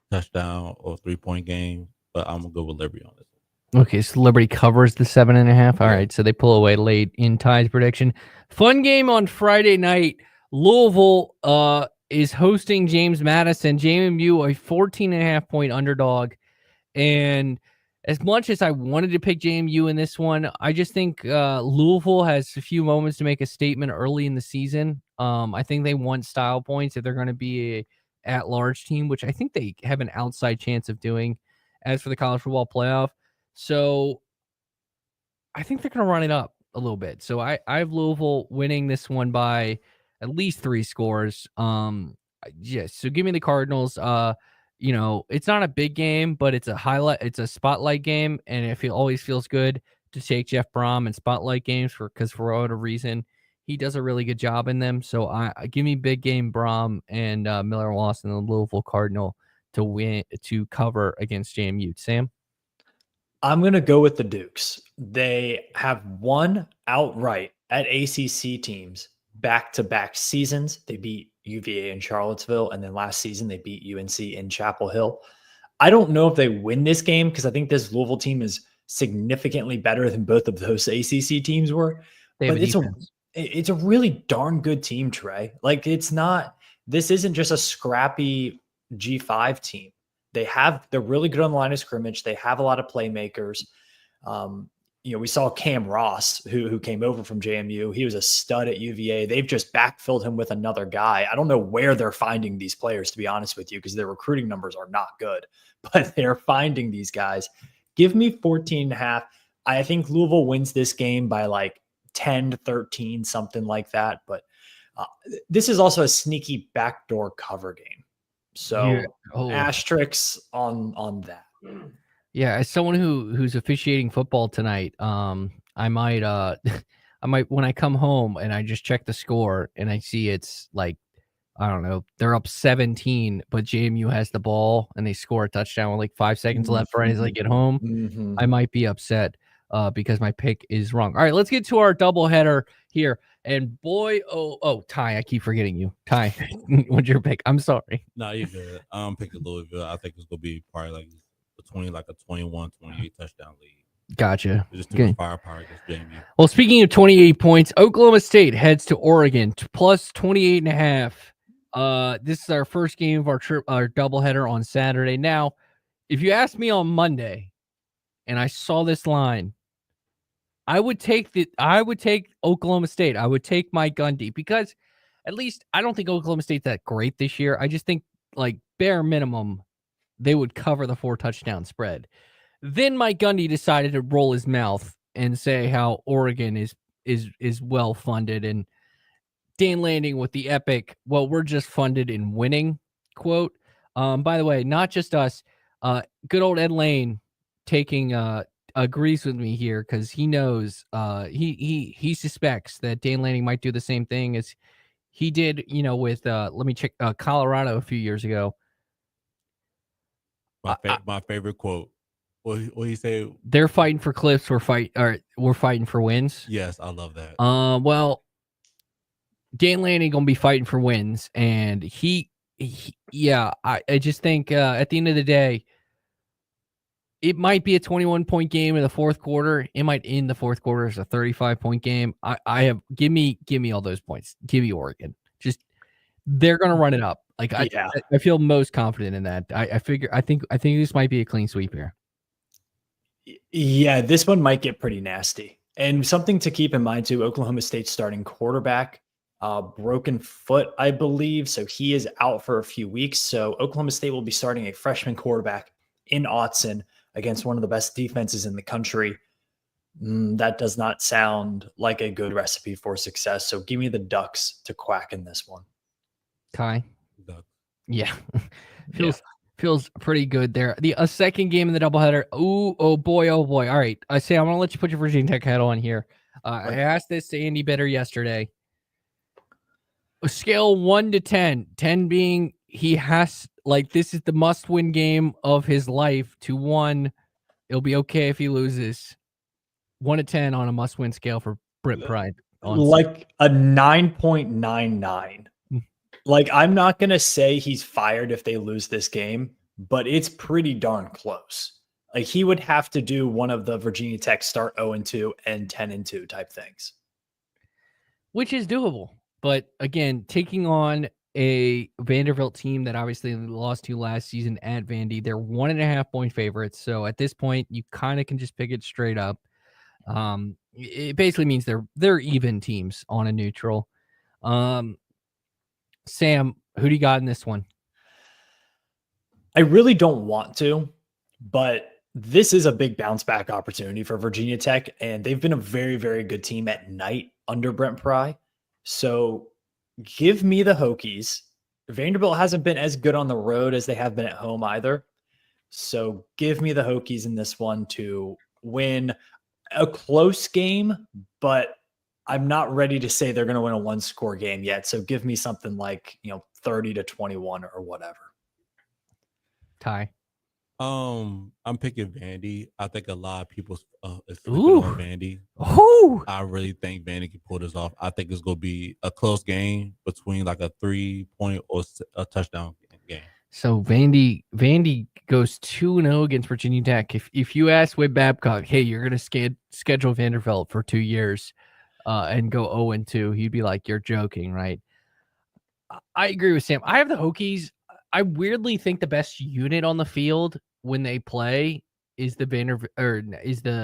touchdown or 3-point game. But I'm gonna go with Liberty on this one. Okay, so Liberty covers the 7.5. All right, so they pull away late in Ty's prediction. Fun game on Friday night. Louisville is hosting James Madison. JMU, a 14.5-point underdog. And as much as I wanted to pick JMU in this one, I just think Louisville has a few moments to make a statement early in the season. I think they want style points if they're going to be a at-large team, which I think they have an outside chance of doing as for the college football playoff. So I think they're going to run it up a little bit. So I have Louisville winning this one by at least 3 scores. Yes. So give me the Cardinals. It's not a big game, but it's a spotlight game. And it always feels good to take Jeff Brom in spotlight games because for whatever reason, he does a really good job in them. So I give me big game Brom and Miller Wallace and the Louisville Cardinal to cover against JMU. Sam? I'm going to go with the Dukes. They have won outright at ACC teams back-to-back seasons. They beat UVA in Charlottesville, and then last season they beat UNC in Chapel Hill. I don't know if they win this game because I think this Louisville team is significantly better than both of those ACC teams were. But it's a really darn good team, Trey. Like this isn't just a scrappy G5 team. They're really good on the line of scrimmage. They have a lot of playmakers. We saw Cam Ross, who came over from JMU. He was a stud at UVA. They've just backfilled him with another guy. I don't know where they're finding these players, to be honest with you, because their recruiting numbers are not good, but they're finding these guys. Give me 14.5. I think Louisville wins this game by like 10-13, something like that. But this is also a sneaky backdoor cover game. So asterisks on that. Yeah, as someone who's officiating football tonight, I might when I come home and I just check the score and I see it's like, I don't know, they're up 17, but JMU has the ball and they score a touchdown with like 5 seconds left right as I get home. I might be upset because my pick is wrong. All right, let's get to our doubleheader here. And boy, Ty, I keep forgetting you. Ty, what's your pick? I'm sorry. No, you're good. I'm picking Louisville. I think it's gonna be probably like a 21-28 touchdown lead. Gotcha. Just too much firepower against JMU. Well, speaking of 28 points, Oklahoma State heads to Oregon plus 28.5. This is our first game of our doubleheader on Saturday. Now, if you asked me on Monday and I saw this line, I would take Oklahoma State. I would take Mike Gundy because at least I don't think Oklahoma State's that great this year. I just think like bare minimum they would cover the 4 touchdown spread. Then Mike Gundy decided to roll his mouth and say how Oregon is well funded, and Dan Landing with the epic, well, we're just funded in winning quote. By the way, not just us. Good old Ed Lane taking agrees with me here because he knows he suspects that Dan Lanning might do the same thing as he did, with let me check Colorado a few years ago. My favorite quote. What he say? They're fighting for clips. We're fighting for wins. Yes, I love that. Well, Dan Lanning gonna be fighting for wins, and I just think at the end of the day, it might be a 21-point game in the fourth quarter. It might end the fourth quarter as a 35-point game. Give me all those points. Give me Oregon. Just they're gonna run it up. Like I feel most confident in that. I think this might be a clean sweep here. Yeah, this one might get pretty nasty. And something to keep in mind too, Oklahoma State's starting quarterback, broken foot, I believe. So he is out for a few weeks. So Oklahoma State will be starting a freshman quarterback in Autzen against one of the best defenses in the country. That does not sound like a good recipe for success. So give me the Ducks to quack in this one. Ty? Ducks. Yeah. Feels pretty good there. A second game in the doubleheader. Oh boy. All right. I say I'm gonna let you put your Virginia Tech hat on here. I asked this to Andy Bitter yesterday. A scale 1 to 10, 10 being this is the must-win game of his life, to 1, it'll be okay if he loses. 1 to 10 on a must-win scale for Brent Pride. Like a 9.99. Like, I'm not going to say he's fired if they lose this game, but it's pretty darn close. Like, he would have to do one of the Virginia Tech start 0-2 and 10-2 type things. Which is doable. But again, taking on a Vanderbilt team that obviously lost to last season at Vandy, they're 1.5-point favorites. So at this point, you kind of can just pick it straight up. It basically means they're even teams on a neutral. Sam, who do you got in this one? I really don't want to, but this is a big bounce back opportunity for Virginia Tech, and they've been a very, very good team at night under Brent Pry. So give me the Hokies. Vanderbilt hasn't been as good on the road as they have been at home either. So give me the Hokies in this one to win a close game, but I'm not ready to say they're going to win a 1-score game yet. So give me something like, 30-21 or whatever. Ty? I'm picking Vandy. I think a lot of people is sleeping on Vandy. Ooh. I really think Vandy can pull this off. I think it's going to be a close game between like a 3-point or a touchdown game. So Vandy goes 2-0 against Virginia Tech. If you ask Whit Babcock, hey, you're going to schedule Vanderbilt for 2 years and go 0-2, he'd be like, you're joking, right? I agree with Sam. I have the Hokies. I weirdly think the best unit on the field when they play is the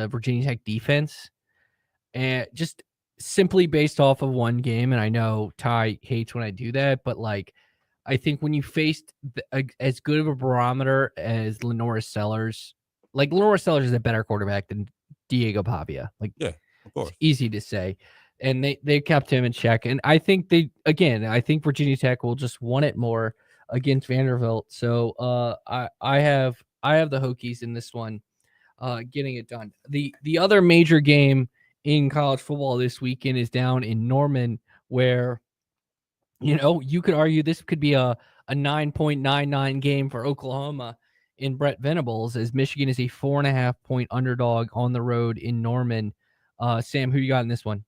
Virginia Tech defense, and just simply based off of one game. And I know Ty hates when I do that, but I think when you faced as good of a barometer as Lenora Sellers, Lenora Sellers is a better quarterback than Diego Pavia. Yeah, of course. It's easy to say. And they kept him in check. And I think I think Virginia Tech will just want it more against Vanderbilt. So I have the Hokies in this one, getting it done. The other major game in college football this weekend is down in Norman, where you could argue this could be a 9.99 game for Oklahoma in Brett Venables, as Michigan is a 4.5-point underdog on the road in Norman. Sam, who you got in this one?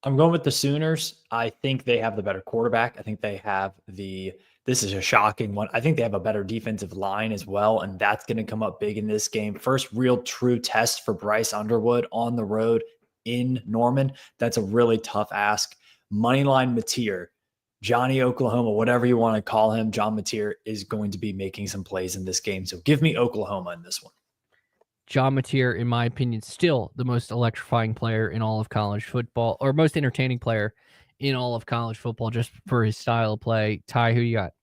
I'm going with the Sooners. I think they have the better quarterback. I think they have this is a shocking one. I think they have a better defensive line as well, and that's going to come up big in this game. First real true test for Bryce Underwood on the road in Norman. That's a really tough ask. Moneyline Mateer, Johnny Oklahoma, whatever you want to call him, John Mateer is going to be making some plays in this game. So give me Oklahoma in this one. John Mateer, in my opinion, still the most electrifying player in all of college football, or most entertaining player in all of college football, just for his style of play. Ty, who you got?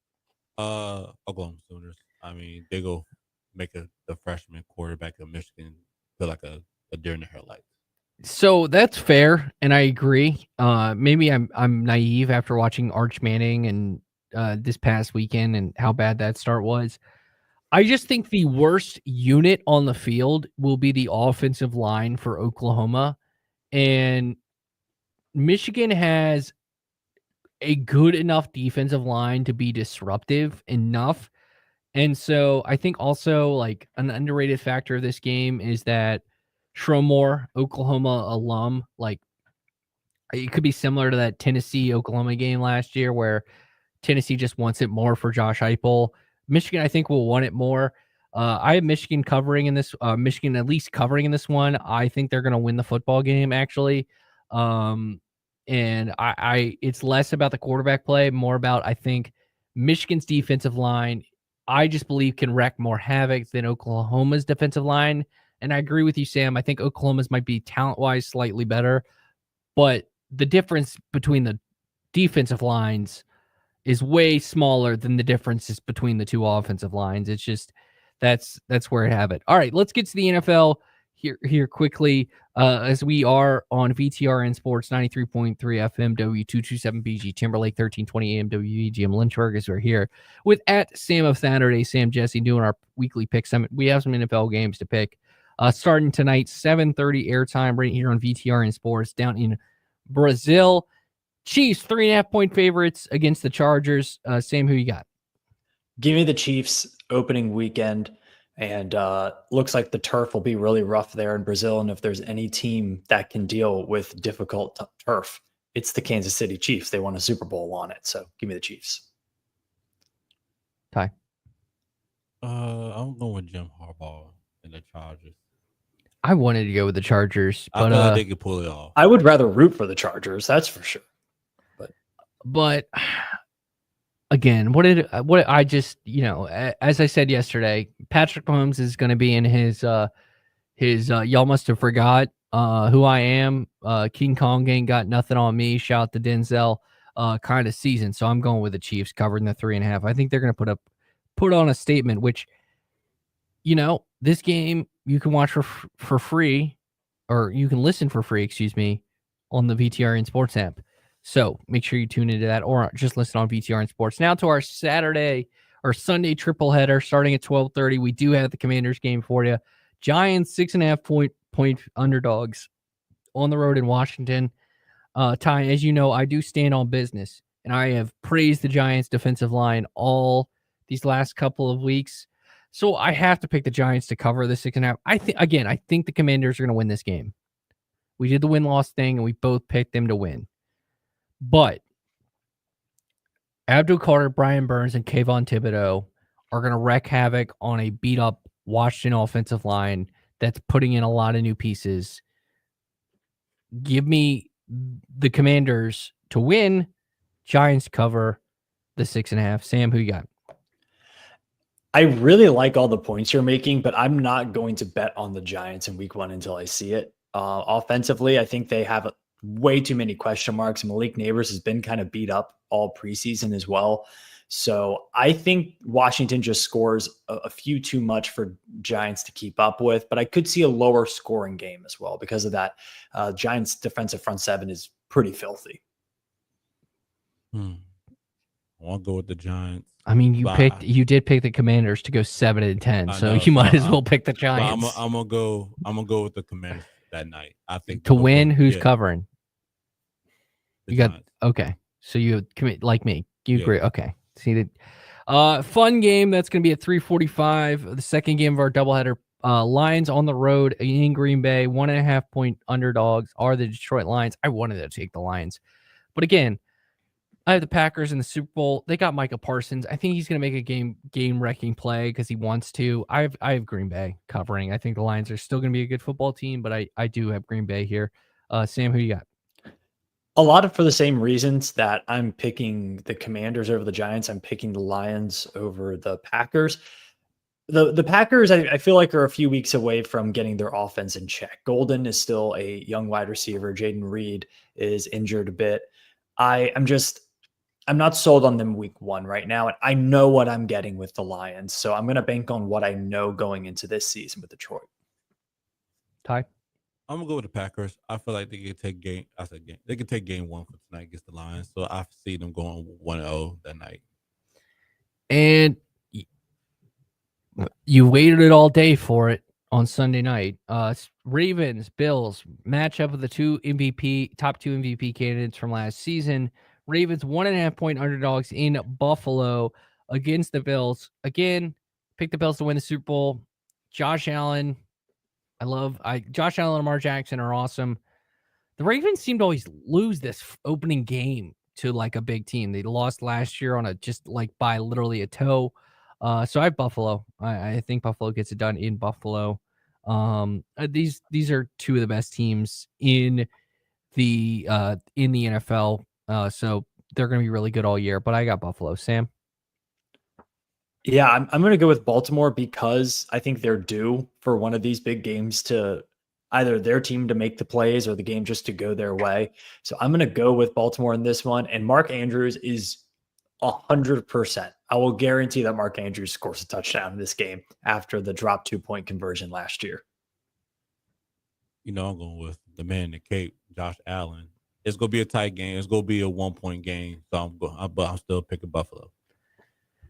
Oklahoma Sooners. I mean, they go make the freshman quarterback of Michigan feel like a deer in the headlights. So that's fair, and I agree. Maybe I'm naive after watching Arch Manning and this past weekend and how bad that start was. I just think the worst unit on the field will be the offensive line for Oklahoma. And Michigan has a good enough defensive line to be disruptive enough. And so I think also like an underrated factor of this game is that Shromore, Oklahoma alum, like it could be similar to that Tennessee Oklahoma game last year where Tennessee just wants it more for Josh Heupel. Michigan, I think, will want it more. I have Michigan covering in this. Michigan at least covering in this one. I think they're going to win the football game actually. And it's less about the quarterback play, more about I think Michigan's defensive line. I just believe can wreak more havoc than Oklahoma's defensive line. And I agree with you, Sam. I think Oklahoma's might be talent-wise slightly better, but the difference between the defensive lines is way smaller than the differences between the two offensive lines. It's just that's where I have it. All right, let's get to the NFL here quickly as we are on VTRN Sports 93.3 FM W227BG Timberlake 1320 AM WEGM Lynchburg as we're here with at Sam of Saturday, Sam Jesse doing our weekly pick summit. We have some NFL games to pick. Starting tonight, 7:30 airtime right here on VTRN Sports down in Brazil. Chiefs 3.5-point favorites against the Chargers. Sam, who you got? Give me the Chiefs opening weekend, and looks like the turf will be really rough there in Brazil. And if there's any team that can deal with difficult turf, it's the Kansas City Chiefs. They won a Super Bowl on it, so give me the Chiefs. Ty? I'm going with Jim Harbaugh and the Chargers. I wanted to go with the Chargers, but I feel like they could pull it off. I would rather root for the Chargers, that's for sure. But again, what I just, as I said yesterday, Patrick Mahomes is going to be in his y'all must have forgot who I am. King Kong ain't got nothing on me. Shout to Denzel kind of season. So I'm going with the Chiefs covering the 3.5. I think they're going to put on a statement, which, this game you can watch for free, or you can listen for free, on the VTRN Sports app. So make sure you tune into that or just listen on VTRN Sports. Now to our Sunday triple header starting at 12:30. We do have the Commanders game for you. Giants 6.5 point underdogs on the road in Washington. Ty, as you know, I do stand on business, and I have praised the Giants defensive line all these last couple of weeks. So I have to pick the Giants to cover the 6.5. I think the Commanders are going to win this game. We did the win-loss thing, and we both picked them to win. But Abdul Carter, Brian Burns, and Kayvon Thibodeau are going to wreak havoc on a beat-up Washington offensive line that's putting in a lot of new pieces. Give me the Commanders to win. Giants cover the 6.5. Sam, who you got? I really like all the points you're making, but I'm not going to bet on the Giants in week 1 until I see it. Offensively, I think they have way too many question marks. Malik Neighbors has been kind of beat up all preseason as well. So I think Washington just scores a few too much for Giants to keep up with, but I could see a lower scoring game as well because of that. Giants defensive front seven is pretty filthy. I want to go with the Giants. I mean, you did pick the Commanders to go 7-10, so you might as well pick the Giants. I'm gonna go with the Commanders that night. I think to win. Who's covering? You got okay. So you commit like me. You agree? Okay. See the fun game that's going to be at 3:45. The second game of our doubleheader. Lions on the road in Green Bay. 1.5 point underdogs are the Detroit Lions. I wanted to take the Lions, but again, I have the Packers in the Super Bowl. They got Micah Parsons. I think he's going to make a game-wrecking play because he wants to. I have Green Bay covering. I think the Lions are still going to be a good football team, but I do have Green Bay here. Sam, who you got? A lot of for the same reasons that I'm picking the Commanders over the Giants. I'm picking the Lions over the Packers. The Packers, I feel like, are a few weeks away from getting their offense in check. Golden is still a young wide receiver. Jaden Reed is injured a bit. I'm not sold on them week 1 right now, and I know what I'm getting with the Lions, so I'm going to bank on what I know going into this season with Detroit. Ty? I'm gonna go with the Packers. I feel like they can take game. They can take game 1 for tonight against the Lions, so I see them going 1-0 that night. And You waited all day for it on Sunday night. Ravens, Bills, matchup of the top two MVP candidates from last season. Ravens 1.5-point underdogs in Buffalo against the Bills. Again, pick the Bills to win the Super Bowl. Josh Allen, Josh Allen and Lamar Jackson are awesome. The Ravens seem to always lose this opening game to like a big team. They lost last year on by literally a toe. So I have Buffalo. I think Buffalo gets it done in Buffalo. These are two of the best teams in the NFL. So they're going to be really good all year. But I got Buffalo. Sam. Yeah, I'm going to go with Baltimore because I think they're due for one of these big games to either their team to make the plays or the game just to go their way. So I'm going to go with Baltimore in this one. And Mark Andrews is 100%. I will guarantee that Mark Andrews scores a touchdown in this game after the drop 2-point conversion last year. I'm going with the man in the cape, Josh Allen. It's going to be a tight game. It's going to be a 1-point game. So I'm still picking Buffalo.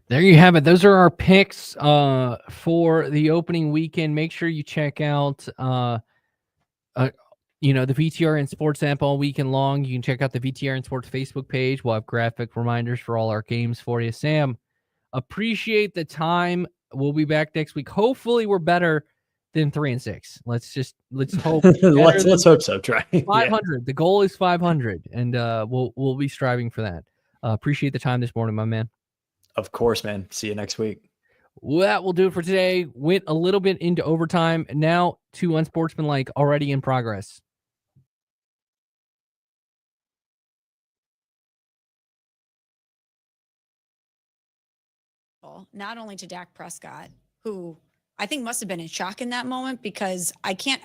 There you have it. Those are our picks for the opening weekend. Make sure you check out the VTRN Sports app all weekend long. You can check out the VTRN Sports Facebook page. We'll have graphic reminders for all our games for you. Sam, appreciate the time. We'll be back next week. Hopefully we're better than 3-6. Let's hope. let's hope so. Try 500. Yeah. The goal is 500, and we'll be striving for that. Appreciate the time this morning, my man. Of course, man. See you next week. Well, that will do it for today. Went a little bit into overtime. Now to Unsportsmanlike already in progress. Not only to Dak Prescott, who I think must have been in shock in that moment, because I can't